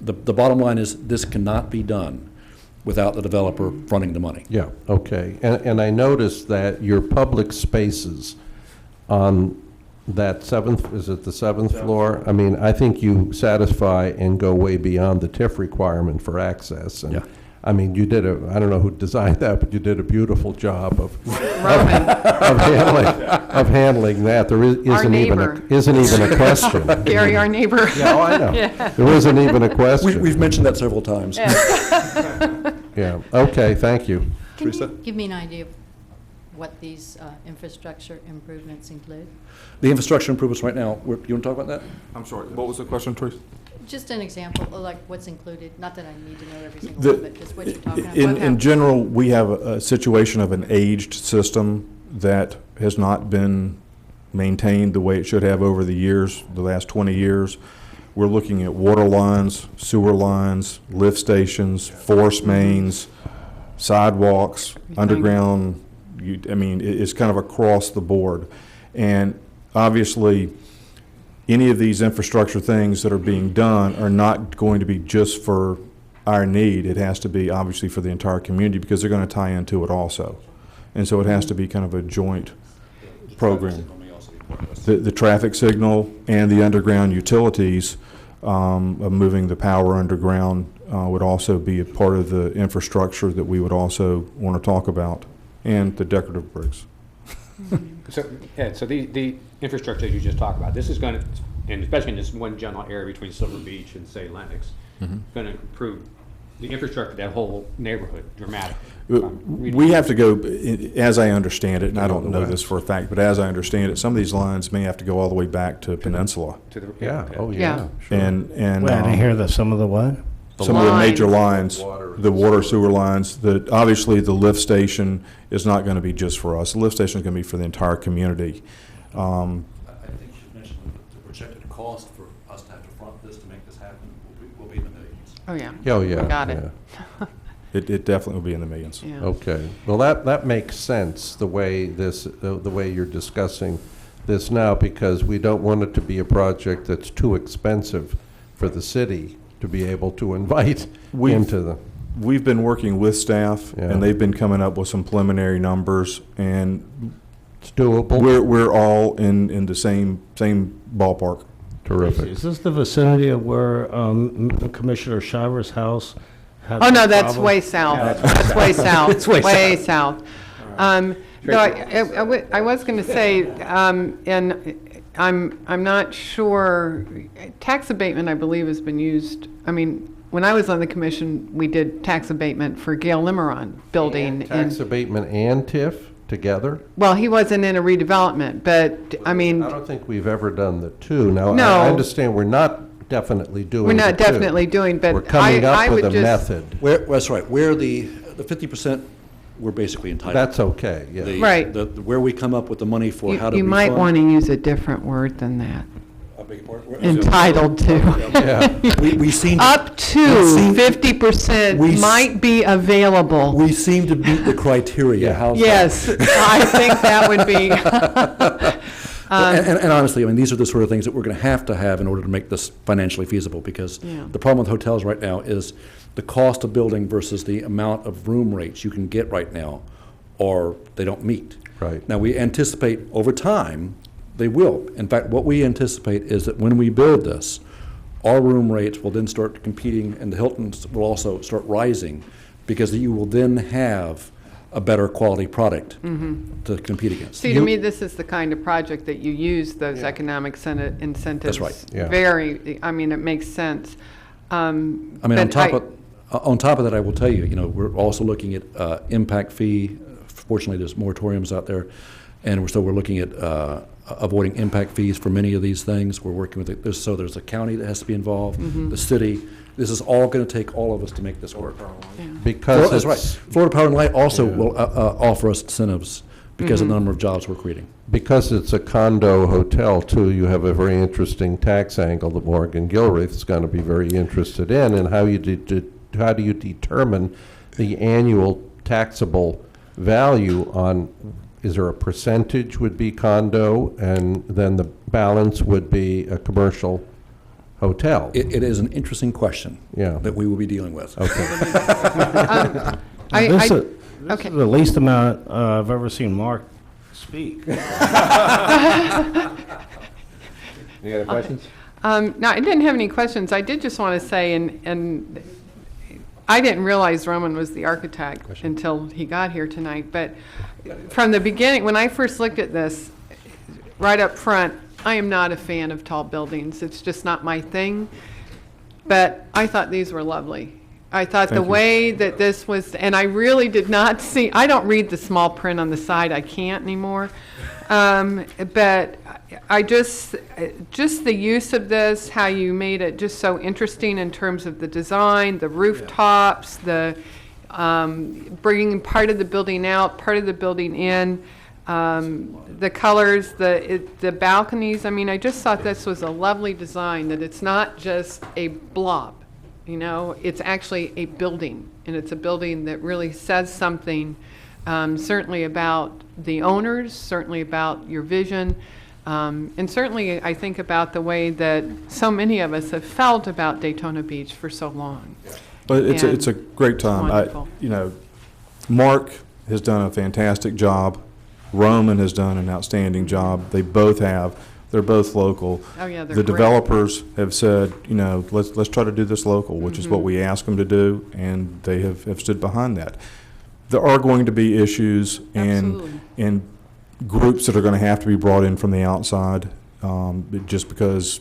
The bottom line is, this cannot be done without the developer fronting the money. Yeah, okay. And I noticed that your public spaces on that seventh, is it the seventh floor? I mean, I think you satisfy and go way beyond the TIF requirement for access. And Yeah. I mean, you did I don't know who designed that, but you did a beautiful job of handling that. There isn't even a question. Gary, our neighbor. Yeah, oh, I know. Yeah. There isn't even a question. We've mentioned that several times. Yeah, okay, thank you. Can Teresa? you give me an idea of what these infrastructure improvements include? The infrastructure improvements right now, you want to talk about that? I'm sorry, what was the question, Teresa? Just an example of like what's included, not that I need to know every single The- one, but just what you're talking about. In general, we have a situation of an aged system that has not been maintained the way it should have over the years, the last 20 years. We're looking at water lines, sewer lines, lift stations, force mains, sidewalks, underground. I mean, it's kind of across the board. And obviously, any of these infrastructure things that are being done are not going to be just for our need. It has to be obviously for the entire community, because they're going to tie into it also. And so it has to be kind of a joint program. The traffic signal and the underground utilities of moving the power underground would also be a part of the infrastructure that we would also want to talk about, and the decorative bricks. So, Ed, so the infrastructure you just talked about, this is going to, and especially in this one general area between Silver Beach and, say, Lenox, going to improve the infrastructure of that whole neighborhood dramatically. We have to go, as I understand it, and I don't know this for a fact, but as I understand it, some of these lines may have to go all the way back to Peninsula. Yeah, oh, Yeah. yeah. Sure. And Wait, I didn't hear some of the what? some of the major Lines. lines, the water sewer lines, obviously the lift station is not going to be just for us. The lift station is going to be for the entire community. I think you should mention the projected cost for us to have to front this to make this happen will be in the millions. Oh, yeah. Oh, yeah. Got it. yeah. It definitely will be in the millions. Yeah. Okay, well, that makes sense, the way the way you're discussing this now, because we don't want it to be a project that's too expensive for the city to be able to invite into the. We've been working with staff, Yeah. and they've been coming up with some preliminary numbers, and It's doable. we're all in the same ballpark. Terrific. Is this the vicinity of where Commissioner Shiver's house had? Oh, no, the that's problem? way south. That's way south. It's way south. No, I was going to say, and I'm not sure, tax abatement, I believe, has been used, I mean, when I was on the commission, we did tax abatement for Gail Limeron building. Tax abatement and TIF together? Well, he wasn't in a redevelopment, but, I mean, I don't think we've ever done the two. Now, No. I understand we're not definitely doing we're not the two. definitely doing, but We're coming I up would with a just. method. That's right. Where the 50%, we're basically entitled. That's okay, yeah. Right. Where we come up with the money for how to You might refund- want to use a different word than that. I beg your pardon? Entitled to. Yeah. We seem to. Up to we seem- 50% we s- might be available. We seem to meet the criteria. How's that? Yes, I think that would be. And honestly, I mean, these are the sort of things that we're going to have in order to make this financially feasible, because Yeah. the problem with hotels right now is the cost of building versus the amount of room rates you can get right now, or they don't meet. Right. Now, we anticipate over time, they will. In fact, what we anticipate is that when we build this, our room rates will then start competing, and the Hiltons will also start rising, because you will then have a better quality product to compete against. See, to me, this is the kind of project that you use those economic incentives. That's right. Yeah. I mean, it makes sense. I mean, on top of that, I will tell you, we're also looking at impact fee. Fortunately, there's moratoriums out there, and we're looking at avoiding impact fees for many of these things. We're working with it. So there's a county that has to be involved, the city. This is all going to take all of us to make this work. Because That's right. it's, Florida Power and Light also will offer us incentives because of the number of jobs we're creating. because it's a condo hotel too, you have a very interesting tax angle that Morgan Gilreath is going to be very interested in, and how do you determine the annual taxable value on, is there a percentage would be condo, and then the balance would be a commercial hotel? It is an interesting question that we will be dealing with. Okay. This is the least amount I've ever seen Mark speak. Any other questions? No, I didn't have any questions. I did just want to say, and I didn't realize Roman was the architect until he got here tonight, but from the beginning, when I first looked at this, right up front, I am not a fan of tall buildings. It's just not my thing. But I thought these were lovely. I thought the way that this was, and I really did not see, I don't read the small print on the side. I can't anymore. But I just the use of this, how you made it just so interesting in terms of the design, the rooftops, the bringing part of the building out, part of the building in. The colors, the balconies. I mean, I just thought this was a lovely design, that it's not just a blob, it's actually a building, and it's a building that really says something, certainly about the owners, certainly about your vision, and certainly I think about the way that so many of us have felt about Daytona Beach for so long. But it's a great time. Mark has done a fantastic job. Roman has done an outstanding job. They both have. They're both local. Oh, yeah, they're the great. developers have said, let's try to do this local, which is what we asked them to do, and they have stood behind that. There are going to be issues and groups that are going to have to be brought in from the outside, just because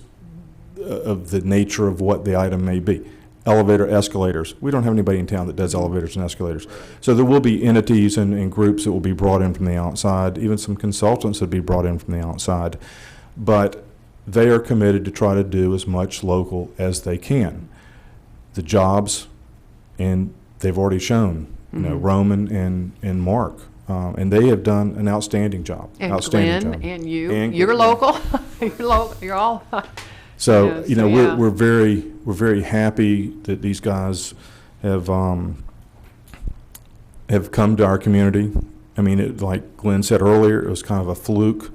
of the nature of what the item may be. Elevator, escalators. We don't have anybody in town that does elevators and escalators. So there will be entities and groups that will be brought in from the outside, even some consultants that will be brought in from the outside. But they are committed to try to do as much local as they can. The jobs, and they've already shown, Roman and Mark, and they have done an outstanding job. And outstanding Glenn job. and you. And You're Glenn. local. You're local. You're all. So we're very happy that these guys have come to our community. I mean, like Glenn said earlier, it was kind of a fluke.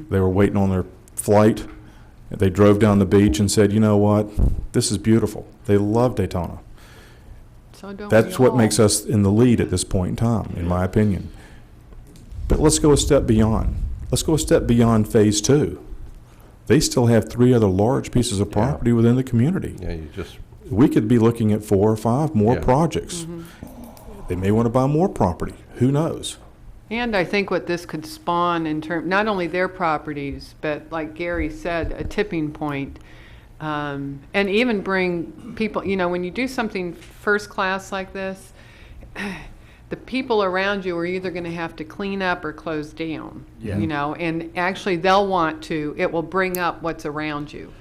They were waiting on their flight. They drove down the beach and said, you know what, this is beautiful. They love Daytona. So don't That's we what all. makes us in the lead at this point in time, in my opinion. But let's go a step beyond. Let's go a step beyond phase 2. They still have 3 other large pieces of property within the community. Yeah, We could be looking at 4 or 5 more projects. Mm-hmm. They may want to buy more property. Who knows? And I think what this could spawn in terms, not only their properties, but like Gary said, a tipping point, and even bring people, when you do something first class like this, the people around you are either going to have to clean up or close down, and actually it will bring up what's around you.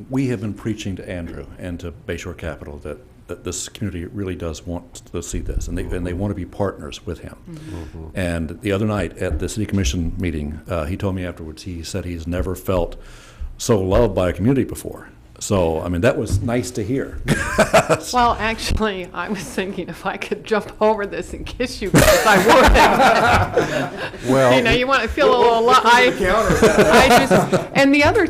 We have been preaching to Andrew and to Bayshore Capital that this community really does want to see this, and they want to be partners with him. And the other night at the City Commission meeting, he told me afterwards, he said he's never felt so loved by a community before. So, I mean, that was nice to hear. Well, actually, I was thinking if I could jump over this and kiss you guys, I would. Well, you want to feel a little. And the other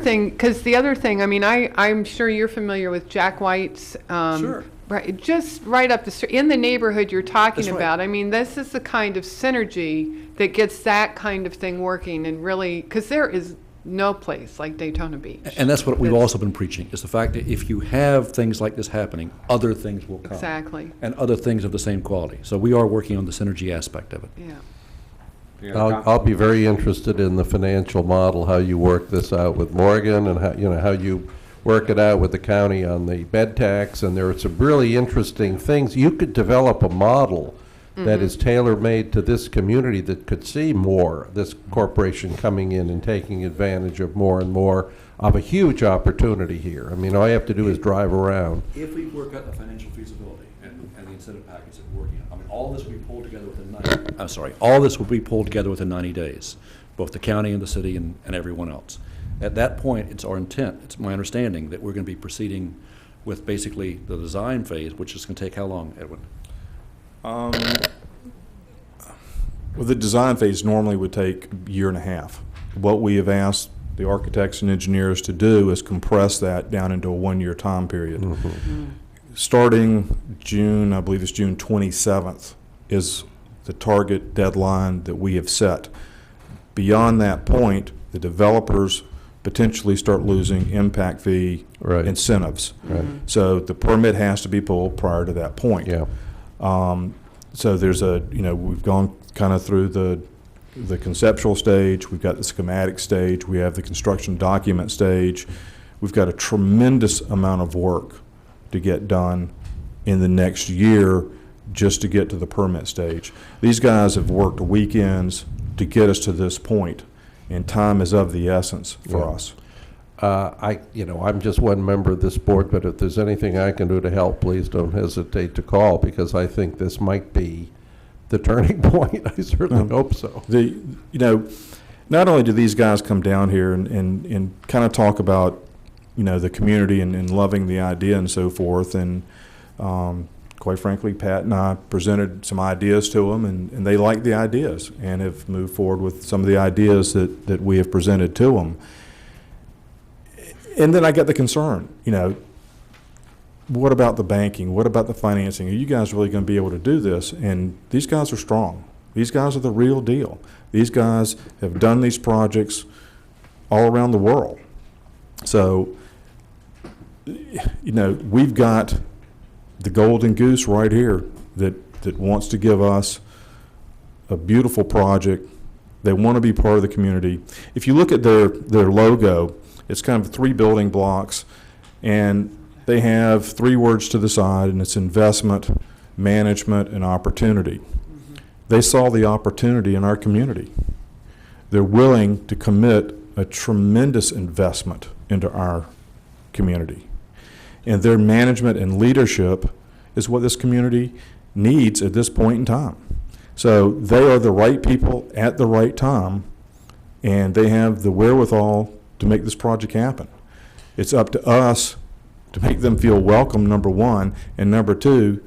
thing, I mean, I'm sure you're familiar with Jack White's. Sure. Right, just right up the street in the neighborhood you're talking That's right. about. I mean, this is the kind of synergy that gets that kind of thing working, and really, because there is No place like Daytona Beach. And that's what we've also been preaching, is the fact that if you have things like this happening, other things will come. Exactly. And other things of the same quality. So we are working on the synergy aspect of it. Yeah. I'll be very interested in the financial model, how you work this out with Morgan, and how you work it out with the county on the bed tax, and there are some really interesting things. You could develop a model that is tailor-made to this community that could see more, this corporation coming in and taking advantage of more and more of a huge opportunity here. I mean, all you have to do is drive around. If we work out the financial feasibility and the incentive package that we're working on, I mean, all this will be pulled together within 90, all this will be pulled together within 90 days, both the county and the city and everyone else. At that point, it's our intent, it's my understanding, that we're going to be proceeding with basically the design phase, which is going to take how long, Edwin? Well, the design phase normally would take a year and a half. What we have asked the architects and engineers to do is compress that down into a 1-year time period. Starting June, I believe it's June 27th, is the target deadline that we have set. Beyond that point, the developers potentially start losing impact fee incentives. So the permit has to be pulled prior to that point. So there's we've gone kind of through the conceptual stage, we've got the schematic stage, we have the construction document stage. We've got a tremendous amount of work to get done in the next year just to get to the permit stage. These guys have worked weekends to get us to this point, and time is of the essence for us. I'm just one member of this board, but if there's anything I can do to help, please don't hesitate to call, because I think this might be the turning point. I certainly hope so. Not only do these guys come down here and kind of talk about, the community and loving the idea and so forth, and quite frankly, Pat and I presented some ideas to them, and they like the ideas and have moved forward with some of the ideas that we have presented to them. And then I got the concern, what about the banking? What about the financing? Are you guys really going to be able to do this? And these guys are strong. These guys are the real deal. These guys have done these projects all around the world. So, we've got the golden goose right here that wants to give us a beautiful project. They want to be part of the community. If you look at their logo, it's kind of 3 building blocks, and they have 3 words to the side, and it's investment, management, and opportunity. They saw the opportunity in our community. They're willing to commit a tremendous investment into our community. And their management and leadership is what this community needs at this point in time. So they are the right people at the right time, and they have the wherewithal to make this project happen. It's up to us to make them feel welcome, number one, and number two,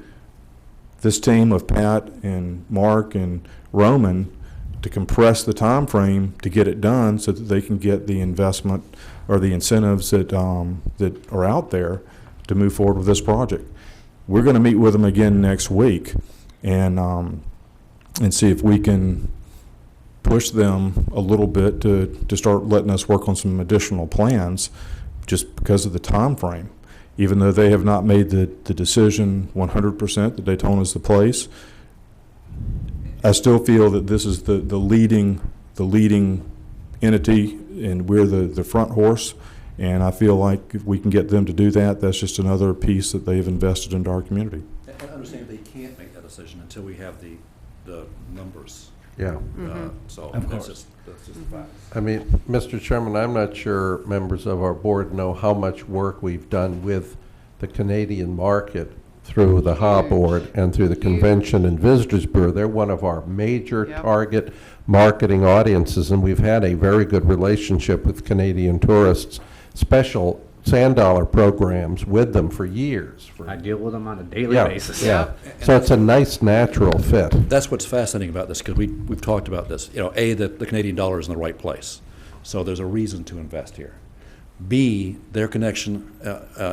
this team of Pat and Mark and Roman to compress the time frame to get it done so that they can get the investment or the incentives that are out there to move forward with this project. We're going to meet with them again next week and see if we can push them a little bit to start letting us work on some additional plans just because of the time frame. Even though they have not made the decision 100% that Daytona is the place, I still feel that this is the leading entity, and we're the front horse. And I feel like if we can get them to do that, that's just another piece that they've invested into our community. I understand they can't make that decision until we have the numbers. Yeah. So Of that's course. just the fact. I mean, Mr. Chairman, I'm not sure members of our board know how much work we've done with the Canadian market through the HA board and through the Convention and Visitors Bureau. They're one of our major target marketing audiences, and we've had a very good relationship with Canadian tourists, special sand dollar programs with them for years. I deal with them on a daily basis. Yeah, so it's a nice natural fit. That's what's fascinating about this, because we've talked about this. A, that the Canadian dollar is in the right place, so there's a reason to invest here. B, their connection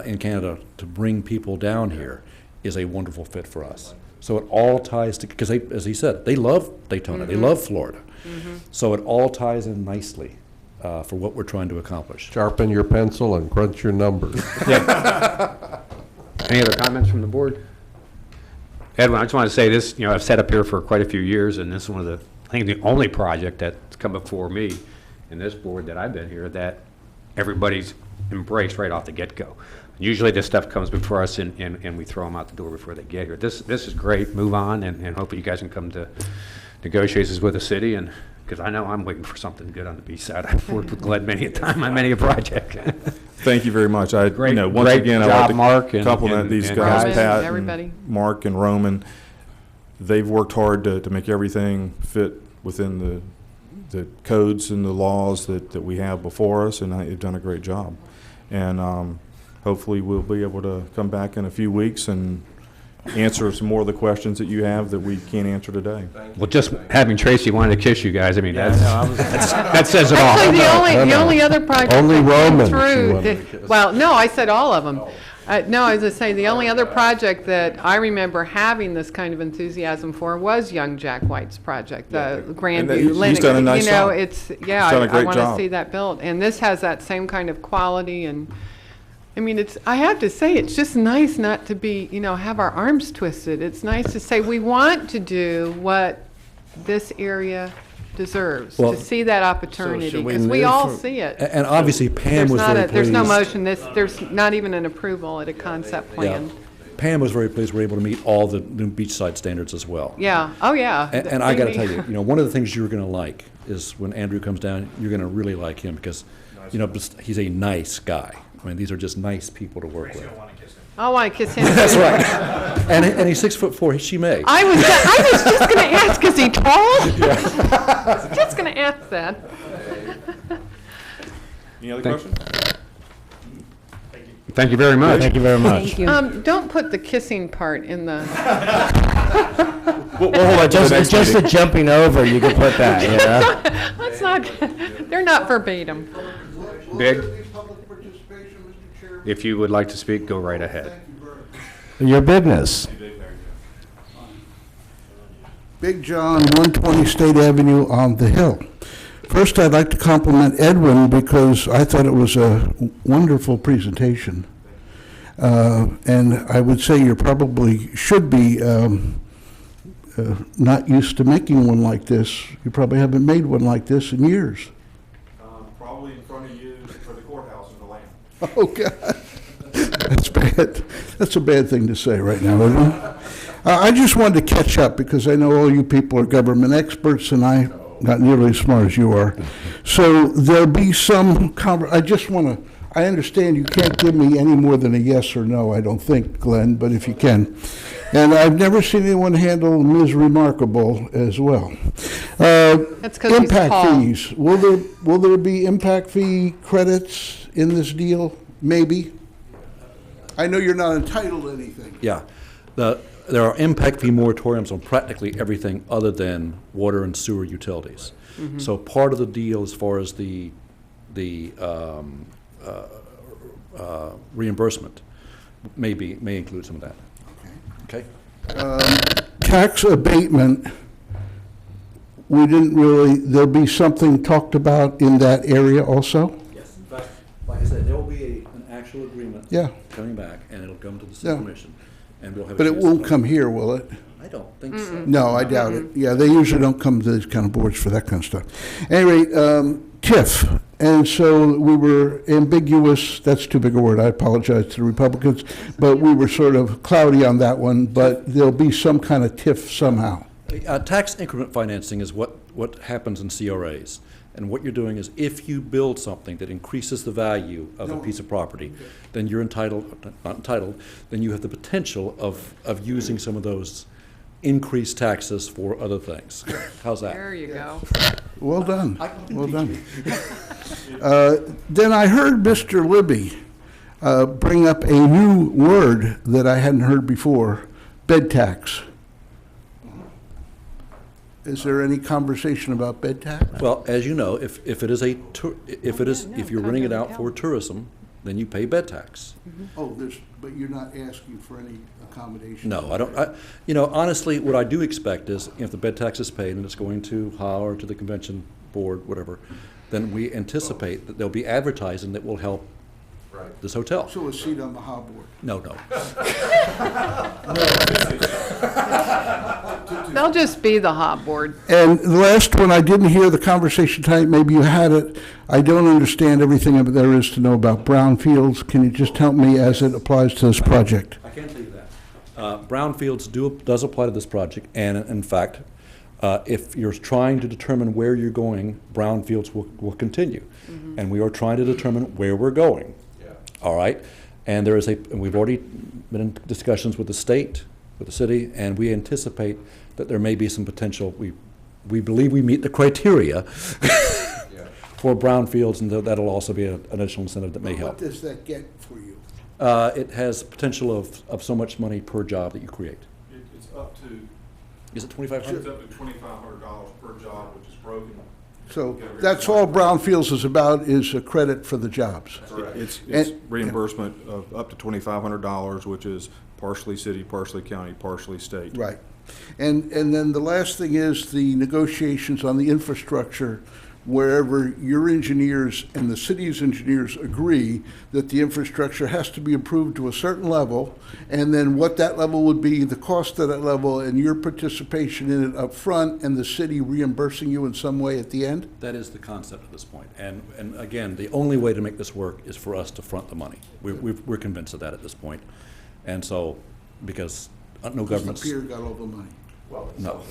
in Canada to bring people down here is a wonderful fit for us. So it all ties to, because as he said, they love Daytona, they love Florida. So it all ties in nicely for what we're trying to accomplish. Sharpen your pencil and crunch your numbers. Any other comments from the board? Edwin, I just want to say this, I've sat up here for quite a few years, and this is one of the, I think the only project that's come before me in this board that I've been here that everybody's embraced right off the get-go. Usually this stuff comes before us and we throw them out the door before they get here. This is great, move on, and hopefully you guys can come to negotiations with the city, and because I know I'm waiting for something good on the beach side. I've worked with Glenn many a time on many a project. Thank you very much. Once great again, I'd job, like to Mark, compliment and these Roman guys, and Pat, everybody. and Mark, and Roman. They've worked hard to make everything fit within the codes and the laws that we have before us, and they've done a great job. And hopefully we'll be able to come back in a few weeks and answer some more of the questions that you have that we can't answer today. Well, just having Tracy wanted to kiss you guys, I mean, that says it all. Actually, the only other project Only that came Roman she through, wanted to well, no, I said all of them. No, I was going to say, the only other project that I remember having this kind of enthusiasm for was young Jack White's project, the Grandview he's Linux. done a nice job. It's, He's done a I great want to job. see that built. And this has that same kind of quality, and I mean, I have to say, it's just nice not to be, have our arms twisted. It's nice to say, we want to do what this area deserves, Well, to see that opportunity, should we because we move all from- see it. And obviously Pam was very pleased. There's no motion, there's not even an approval at a concept plan. Pam was very pleased we're able to meet all the new beachside standards as well. Yeah, oh, yeah. And I got to tell you, one of the things you're going to like is when Andrew comes down, you're going to really like him because, he's a nice guy. I mean, these are just nice people to work with. I want to kiss him. That's too. right. And he's 6'4". She may. I was just going to ask, is he tall? I was just going to ask that. Any other questions? Thank you very much. Thank you very much. Thank you. Don't put the kissing part in the, We'll hold on to the next Just the meeting. jumping over, you could put that, yeah? that's not, they're not verbatim. Big, if you would like to speak, go right ahead. Your business. Big John, 120 State Avenue on the Hill. First, I'd like to compliment Edwin because I thought it was a wonderful presentation. And I would say you probably should be not used to making one like this. You probably haven't made one like this in years. Probably in front of you for the courthouse in the land. Oh, God. That's bad. That's a bad thing to say right now, isn't it? I just wanted to catch up because I know all you people are government experts and I'm not nearly as smart as you are. So there'll be some, I just want to, I understand you can't give me any more than a yes or no, I don't think, Glenn, but if you can. And I've never seen anyone handle Ms. Remarkable as well. That's 'cause he's Impact tall. fees. Will there be impact fee credits in this deal? Maybe. I know you're not entitled to anything. Yeah. There are impact fee moratoriums on practically everything other than water and sewer utilities. So part of the deal as far as the reimbursement may include some of that. Okay? Tax abatement, we didn't really, there'll be something talked about in that area also? Yes. In fact, like I said, there will be an actual agreement Yeah. coming back, and it'll come to the Yeah. city commission, and we'll have. a But it chance to won't talk. come here, will it? I don't think so. No, I doubt it. Yeah, they usually don't come to these kind of boards for that kind of stuff. Anyway, TIF, and so we were ambiguous, that's too big a word, I apologize to the Republicans, but we were sort of cloudy on that one, but there'll be some kind of TIF somehow. Tax increment financing is what happens in CRAs. And what you're doing is if you build something that increases the value of a piece of property, then you're not entitled, then you have the potential of using some of those increased taxes for other things. How's that? There you go. Well done, well done. Then I heard Mr. Libby bring up a new word that I hadn't heard before, bed tax. Is there any conversation about bed tax? Well, as you know, if you're renting it out for tourism, then you pay bed tax. Oh, but you're not asking for any accommodation? No, I don't. Honestly, what I do expect is if the bed tax is paid and it's going to HA or to the convention board, whatever, then we anticipate that there'll be advertising that will help this hotel. So a seat on the harbor. No, no. They'll just be the hot board. And the last one, I didn't hear the conversation tonight, maybe you had it. I don't understand everything there is to know about brownfields. Can you just help me as it applies to this project? I can tell you that. Brownfields does apply to this project, and in fact, if you're trying to determine where you're going, brownfields will continue. And we are trying to determine where we're going. All right? And we've already been in discussions with the state, with the city, and we anticipate that there may be some potential. We believe we meet the criteria for brownfields, and that'll also be an additional incentive that may help. What does that get for you? It has potential of so much money per job that you create. It's up to. Is it $2,500? It's up to $2,500 per job, which is broken. So that's all brownfields is about, is a credit for the jobs. It's reimbursement of up to $2,500, which is partially city, partially county, partially state. Right. And then the last thing is the negotiations on the infrastructure, wherever your engineers and the city's engineers agree that the infrastructure has to be improved to a certain level, and then what that level would be, the cost of that level, and your participation in it up front, and the city reimbursing you in some way at the end? That is the concept at this point. And again, the only way to make this work is for us to front the money. We're convinced of that at this point. And so, because no government's... The pier got all the money. No.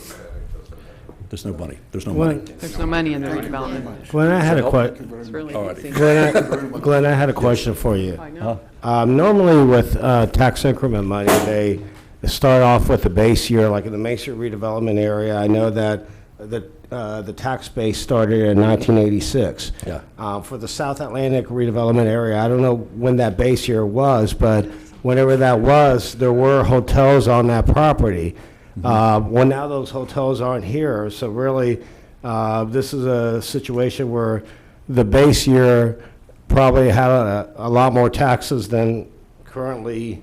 There's no money. There's no Well, money. There's no money in the redevelopment. Glenn, I had a question. It's really easy. Glenn, I had a question for you. I know. Normally with tax increment money, they start off with the base year, like in the Mesa redevelopment area. I know that the tax base started in 1986. Yeah. For the South Atlantic redevelopment area, I don't know when that base year was, but whenever that was, there were hotels on that property. Well, now those hotels aren't here, so really, this is a situation where the base year probably had a lot more taxes than currently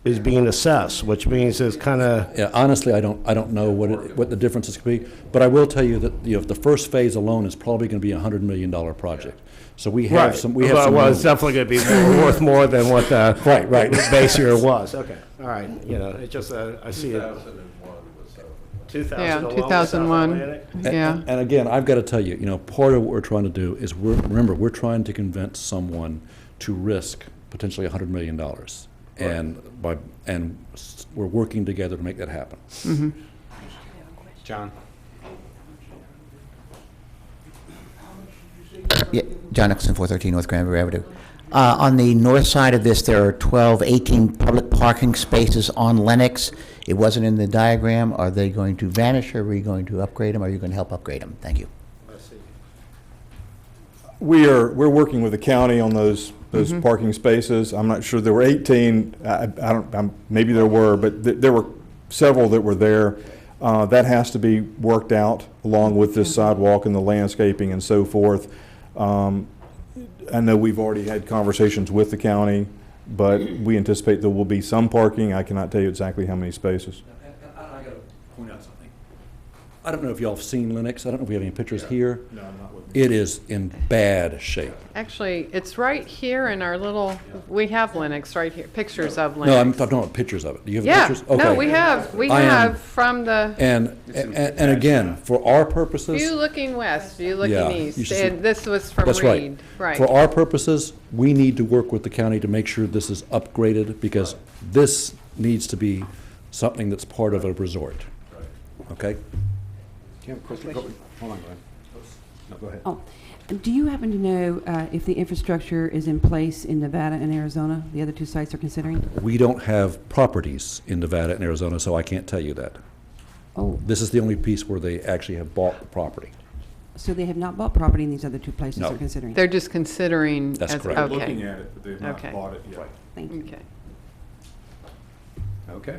is being assessed, which means it's kind of... Yeah, honestly, I don't know what the differences could be, but I will tell you that the first phase alone is probably going to be a $100 million project. So we have some. Well, it's definitely going to be worth more than what the right base year was. Okay, all right. You know, it just I see it. 2001. 2001. Yeah. And again, I've got to tell you, part of what we're trying to do is we're trying to convince someone to risk potentially $100 million, and we're working together to make that happen. Mm-hmm. John? Yeah, John Nixon, 413 North Granbury Avenue. On the north side of this, there are 18 public parking spaces on Lenox. It wasn't in the diagram. Are they going to vanish, or are we going to upgrade them? Are you going to help upgrade them? Thank you. We're working with the county on those parking spaces. I'm not sure there were 18. Maybe there were, but there were several that were there. That has to be worked out along with this sidewalk and the landscaping and so forth. I know we've already had conversations with the county, but we anticipate there will be some parking. I cannot tell you exactly how many spaces. I got to point out something. I don't know if y'all have seen Lenox. I don't know if we have any pictures here. No, I'm not looking. It is in bad shape. Actually, it's right here in our little, we have Lenox right here, pictures of Lenox. No, I'm talking about pictures of it. Do you have Yeah, pictures? Okay. no, we have from the And again, for our purposes. view looking west, view looking Yeah, you east, should see- and this was from That's Reed. right. For our purposes, we need to work with the county to make sure this is upgraded, because this needs to be something that's part of a resort. Okay? Do you have a question? Hold on, Glenn. No, go ahead. Oh, do you happen to know if the infrastructure is in place in Nevada and Arizona, the other two sites are considering? We don't have properties in Nevada and Arizona, so I can't tell you that. Oh. This is the only piece where they actually have bought the property. So they have not bought property in these other two places No. they're considering? They're just considering. That's as, correct. Okay. They're looking at it, but they've not Okay. bought it yet. Thank you. Okay. Okay.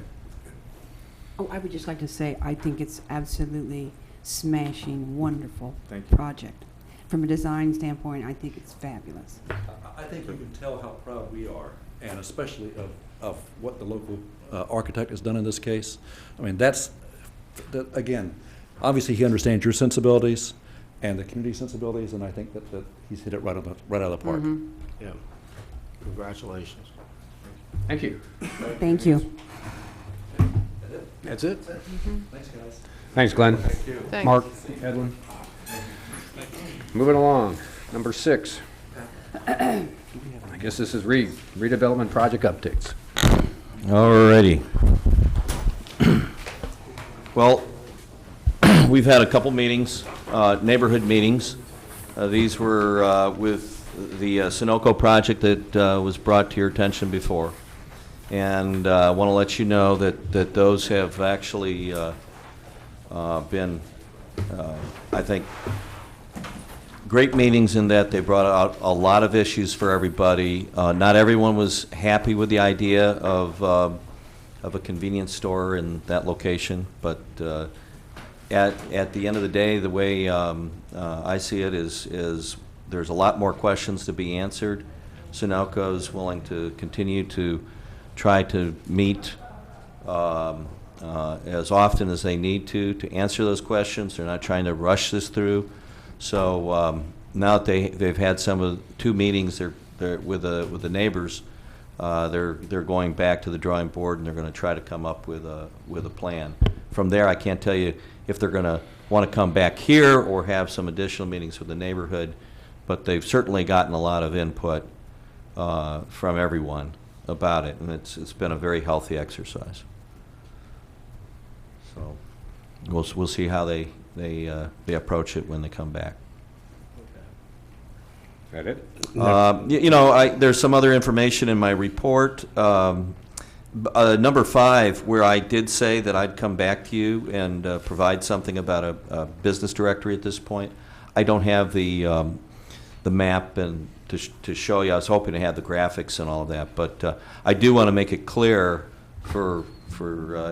Oh, I would just like to say, I think it's absolutely smashing, wonderful Thank you. project. From a design standpoint, I think it's fabulous. I think you can tell how proud we are, and especially of what the local architect has done in this case. I mean, again, obviously he understands your sensibilities, and the community sensibilities, and I think that he's hit it right out of the park. Yeah. Congratulations. Thank you. Thank you. That's it? Thanks, guys. Thanks, Glenn. Thanks. Mark, Edwin. Moving along, number 6. I guess this is redevelopment project updates. Alrighty. Well, we've had a couple meetings, neighborhood meetings. These were with the Sunoco project that was brought to your attention before. And I want to let you know that those have actually been, I think, great meetings in that they brought out a lot of issues for everybody. Not everyone was happy with the idea of a convenience store in that location, but at the end of the day, the way I see it is there's a lot more questions to be answered. Sunoco is willing to continue to try to meet as often as they need to answer those questions. They're not trying to rush this through. So now that they've had two meetings, they're with the neighbors. They're going back to the drawing board, and they're going to try to come up with a plan. From there, I can't tell you if they're going to want to come back here or have some additional meetings with the neighborhood, but they've certainly gotten a lot of input from everyone about it, and it's been a very healthy exercise. So we'll see how they approach it when they come back. Is that it? You know, there's some other information in my report. Number 5, where I did say that I'd come back to you and provide something about a business directory at this point. I don't have the map and to show you. I was hoping to have the graphics and all of that, but I do want to make it clear for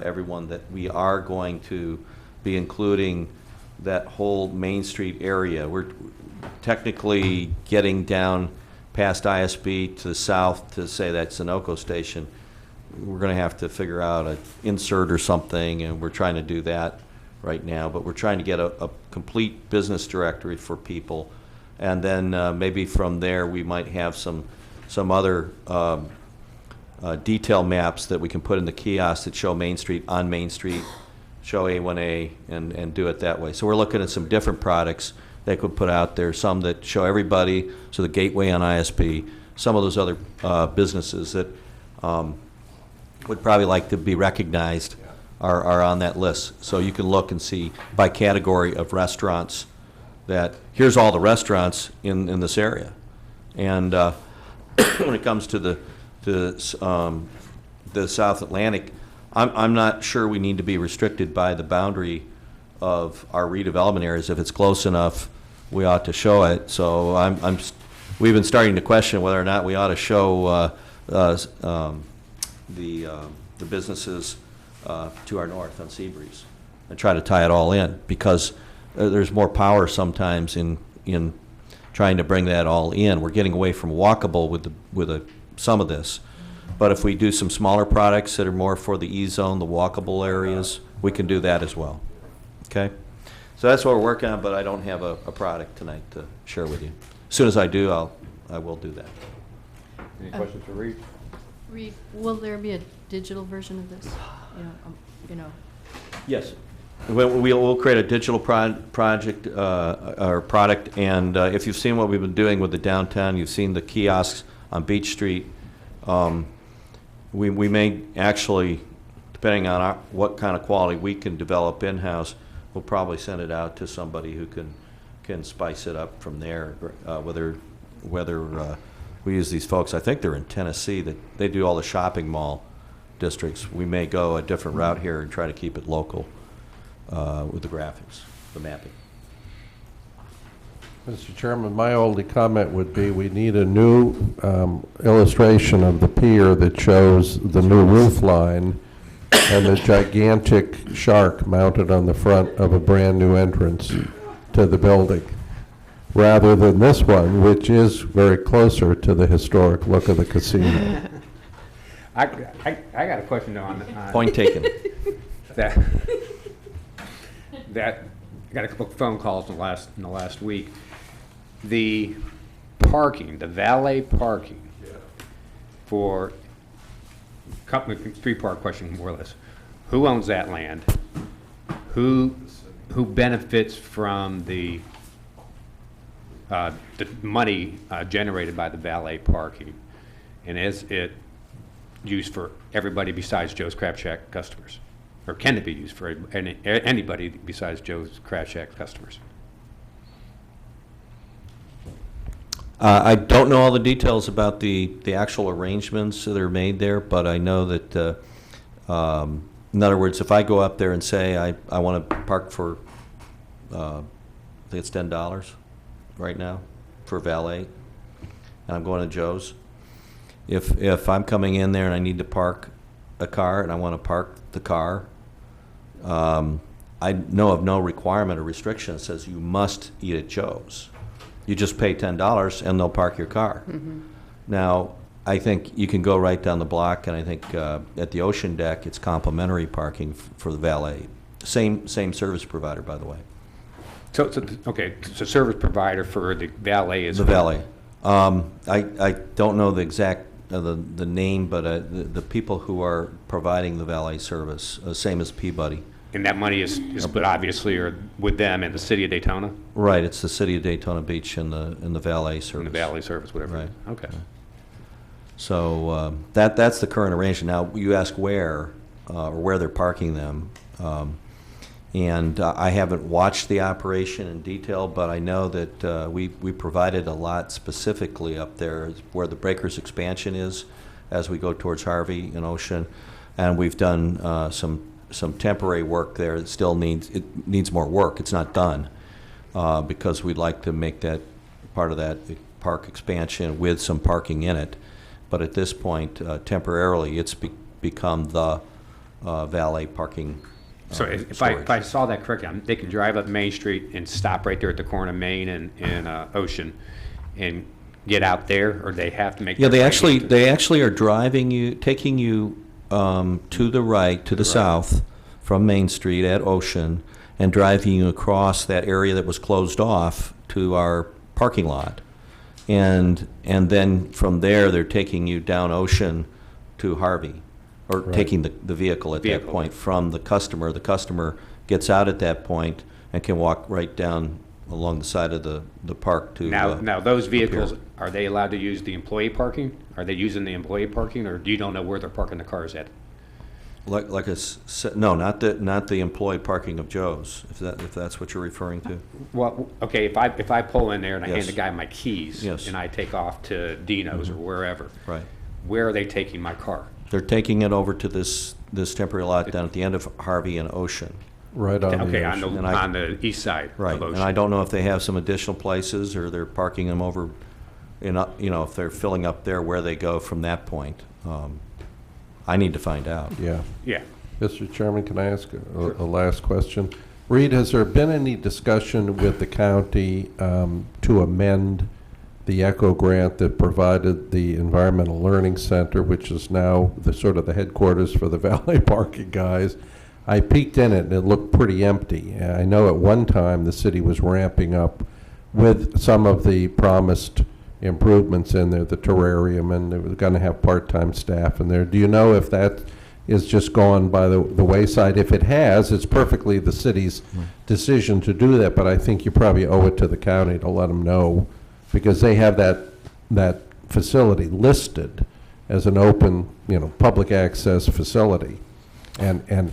everyone that we are going to be including that whole Main Street area. We're technically getting down past ISB to the south to say that Sunoco station. We're going to have to figure out an insert or something, and we're trying to do that right now. But we're trying to get a complete business directory for people, and then maybe from there we might have some other detail maps that we can put in the kiosks that show Main Street on Main Street, show A1A, and do it that way. So we're looking at some different products they could put out there, some that show everybody, so the Gateway on ISB, some of those other businesses that would probably like to be recognized are on that list. So you can look and see by category of restaurants that here's all the restaurants in this area. And when it comes to the South Atlantic, I'm not sure we need to be restricted by the boundary of our redevelopment areas. If it's close enough, we ought to show it. So we've been starting to question whether or not we ought to show the businesses to our north on Seabreeze and try to tie it all in, because there's more power sometimes in trying to bring that all in. We're getting away from walkable with some of this. But if we do some smaller products that are more for the E-zone, the walkable areas, we can do that as well. Okay? So that's what we're working on, but I don't have a product tonight to share with you. As soon as I do, I will do that. Any questions for Reed? Reed, will there be a digital version of this? You know. Yes. We'll create a digital project or product, and if you've seen what we've been doing with the downtown, you've seen the kiosks on Beach Street. We may actually, depending on what kind of quality we can develop in-house, we'll probably send it out to somebody who can spice it up from there. Whether we use these folks, I think they're in Tennessee, that they do all the shopping mall districts. We may go a different route here and try to keep it local with the graphics, the mapping. Mr. Chairman, my only comment would be we need a new illustration of the pier that shows the new roof line and the gigantic shark mounted on the front of a brand-new entrance to the building, rather than this one, which is very closer to the historic look of the casino. I got a question on Point taken. that I got a couple of phone calls in the last week. The parking, the valet parking for, three-part question more or less. Who owns that land? Who benefits from the money generated by the valet parking? And is it used for everybody besides Joe's Crab Shack customers? Or can it be used for anybody besides Joe's Crab Shack customers? I don't know all the details about the actual arrangements that are made there, but I know that, in other words, if I go up there and say I want to park for, I think it's $10 right now for valet, and I'm going to Joe's, if I'm coming in there and I need to park a car and I want to park the car, I know of no requirement or restriction that says you must eat at Joe's. You just pay $10 and they'll park your car. Mm-hmm. Now, I think you can go right down the block, and I think at the Ocean Deck, it's complimentary parking for the valet. Same service provider, by the way. So okay, so service provider for the valet is The valet. I don't know the exact the name, but the people who are providing the valet service, same as Peabody. And that money is split obviously or with them and the city of Daytona? Right, it's the city of Daytona Beach and the valet service. And the valet service, whatever. Right. Okay. So that's the current arrangement. Now, you ask where, or where they're parking them. And I haven't watched the operation in detail, but I know that we provided a lot specifically up there where the Breakers expansion is as we go towards Harvey and Ocean. And we've done some temporary work there. It still needs more work. It's not done because we'd like to make that part of that park expansion with some parking in it. But at this point, temporarily, it's become the valet parking. So if I saw that correctly, they can drive up Main Street and stop right there at the corner of Main and Ocean and get out there, or they have to make. Yeah, they actually are taking you to the right, to the south from Main Street at Ocean, and driving you across that area that was closed off to our parking lot. And then from there, they're taking you down Ocean to Harvey, or taking the vehicle at that point from the customer. The customer gets out at that point and can walk right down along the side of the park to. Now those vehicles, are they allowed to use the employee parking? Are they using the employee parking, or do you don't know where they're parking the cars at? No, not the employee parking of Joe's, if that's what you're referring to. Well, okay, if I pull in there and I hand Yes. the guy my keys Yes. and I take off to Dino's or wherever, Right. where are they taking my car? They're taking it over to this temporary lot down at the end of Harvey and Ocean. Right on the Okay, ocean. on the east side Right, of Ocean. and I don't know if they have some additional places or they're parking them over, if they're filling up there, where they go from that point. I need to find out. Yeah. Yeah. Mr. Chairman, can I ask a last question? Reed, has there been any discussion with the county to amend the ECHO grant that provided the Environmental Learning Center, which is now the sort of the headquarters for the valet parking guys? I peeked in it and it looked pretty empty. I know at one time the city was ramping up with some of the promised improvements in there, the terrarium, and they were going to have part-time staff in there. Do you know if that is just gone by the wayside? If it has, it's perfectly the city's decision to do that, but I think you probably owe it to the county to let them know, because they have that facility listed as an open, public access facility. And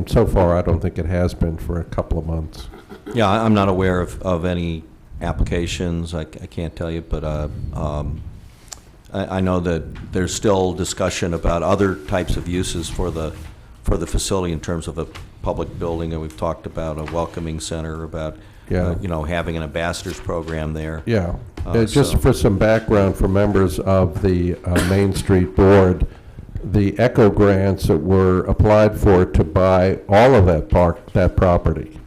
so far, I don't think it has been for a couple of months. Yeah, I'm not aware of any applications. I can't tell you, but I know that there's still discussion about other types of uses for the facility in terms of a public building, and we've talked about a welcoming center, about having an ambassadors program there. Yeah. Just for some background for members of the Main Street Board, the ECHO grants that were applied for to buy all of that property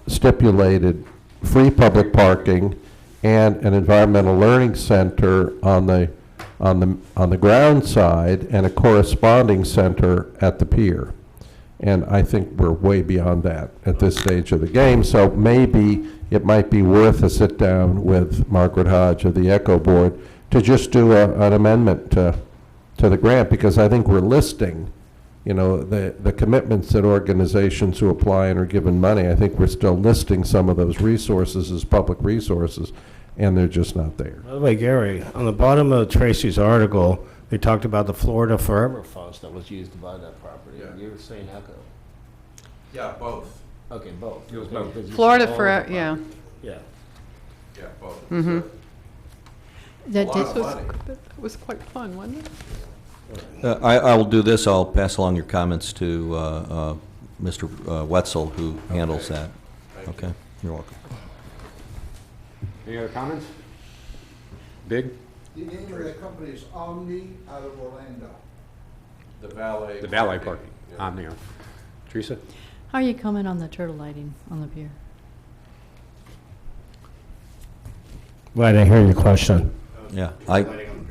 stipulated free public parking and an environmental learning center on the ground side and a corresponding center at the pier. And I think we're way beyond that at this stage of the game. So maybe it might be worth a sit-down with Margaret Hodge of the Echo Board to just do an amendment to the grant, because I think we're listing, you know, the commitments that organizations who apply and are given money. I think we're still listing some of those resources as public resources, and they're just not there. By the way, Gary, on the bottom of Tracy's article, they talked about the Florida Forever funds that was used to buy that property. You were saying Echo. Yeah, both. Okay, both. It was both. Because you Florida said all for, of the yeah. property. Yeah. Yeah, both. Mm-hmm. That did- That was quite fun, wasn't it? I will do this. I'll pass along your comments to Mr. Wetzel, who handles that. Okay, you're welcome. Any other comments? Big? The name of that company is Omni out of Orlando. The valet. The valet parking. Omni. Teresa? How are you comment on the turtle lighting on the pier? Well, I didn't hear your question. Yeah,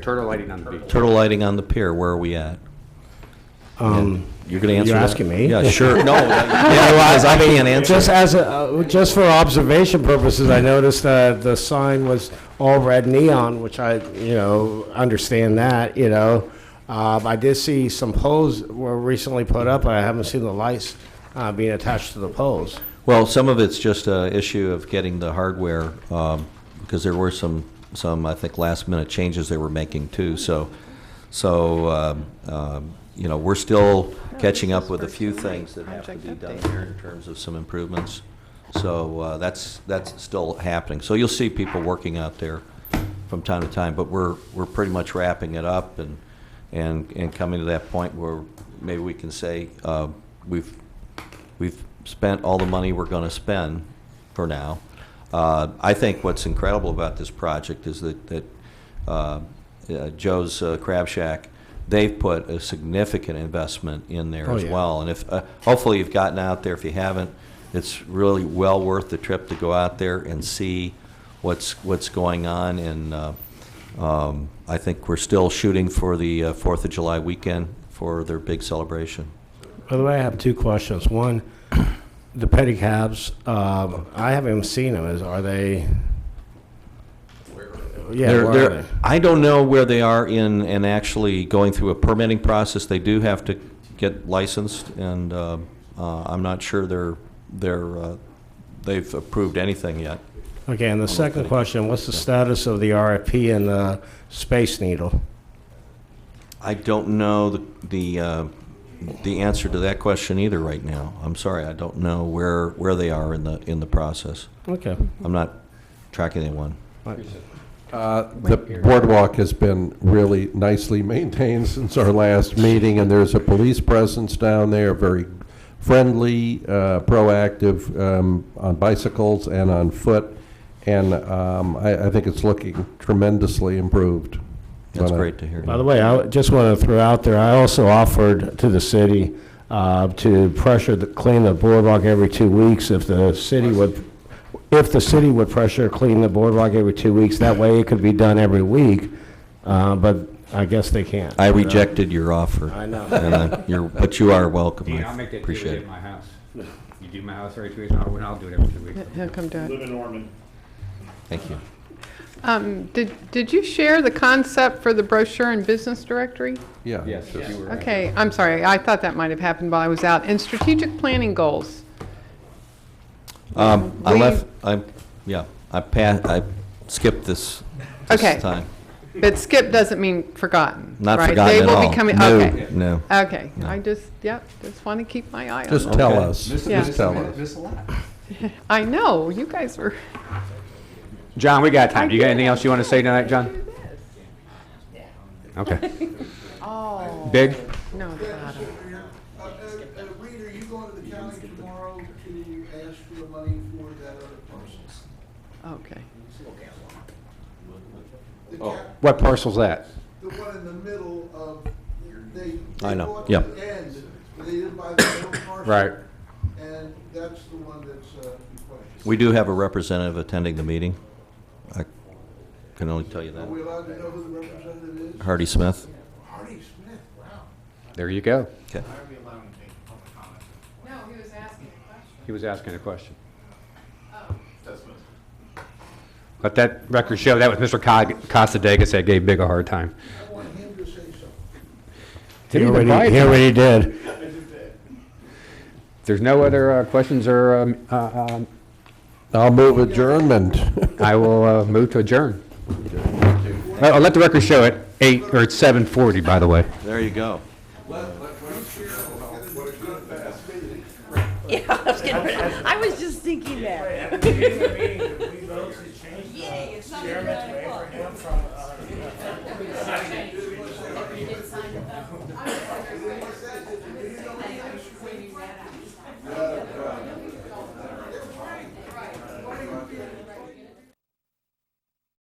Turtle lighting on the beach. turtle lighting on the pier, where are we at? You're going to answer You're that? asking me? Yeah, sure. No, because I can't answer. Just just for observation purposes, I noticed that the sign was all red neon, which I, understand that, I did see some poles were recently put up. I haven't seen the lights being attached to the poles. Well, some of it's just an issue of getting the hardware, because there were some I think, last-minute changes they were making, too. So we're still catching up with a few things that have to be done here in terms of some improvements. So that's still happening. So you'll see people working out there from time to time, but we're pretty much wrapping it up and coming to that point where maybe we can say we've spent all the money we're going to spend for now. I think what's incredible about this project is that Joe's Crab Shack, they've put a significant investment in there as well. And if hopefully you've gotten out there. If you haven't, it's really well worth the trip to go out there and see what's going on. And I think we're still shooting for the 4th of July weekend for their big celebration. By the way, I have two questions. One, the pedicabs, I haven't even seen them. Are they? Yeah, where are they? I don't know where they are in actually going through a permitting process. They do have to get licensed, and I'm not sure they've approved anything yet. Okay, and the second question, what's the status of the RFP and the Space Needle? I don't know the answer to that question either right now. I'm sorry, I don't know where they are in the process. Okay. I'm not tracking anyone. The boardwalk has been really nicely maintained since our last meeting, and there's a police presence down there, very friendly, proactive, on bicycles and on foot, and I think it's looking tremendously improved. That's great to hear. By the way, I just want to throw out there, I also offered to the city to clean the boardwalk every 2 weeks if the city would pressure clean the boardwalk every 2 weeks. That way it could be done every week, but I guess they can't. I rejected your offer. I know. And but you are welcome. Dean, I I'll make that appreciate 2 it. at my house. You do my house every 2 weeks, I'll do it every 2 weeks. He'll come down. Live in Ormond. Thank you. Did you share the concept for the brochure and business directory? Yeah. Yes, if you were. Okay, I'm sorry. I thought that might have happened while I was out. And strategic planning goals. I skipped this Okay. time. But skip doesn't mean forgotten, Not right? forgotten They at will all. be coming, No, okay. no. Okay, No. I just want to keep my eye on Just them. tell Okay. us. Yeah. Just tell us. I know, you guys were. John, we got time. Do you got anything else you want to say tonight, John? Okay. Oh. Big? No, it's not. Reed, are you going to the county tomorrow to ask for the money for that other parcel? Okay. The Oh, cap- what parcel's that? The one in the middle of, they I know, bought yeah. the end, they didn't buy the middle parcel. Right. And that's the one that's requested. We do have a representative attending the meeting. I can only tell you Are that. we allowed to know who the representative is? Hardy Smith. Hardy Smith, wow. There you go. Okay. He was asking a question. Let that record show that was Mr. Costadegas that gave Big a hard time. He already did. If there's no other questions or, I'll move adjournment. I will move to adjourn. I'll let the record show it, it's 7:40, by the way. There you go. Yeah, I was just thinking that. Yay, it's not even 9 o'clock.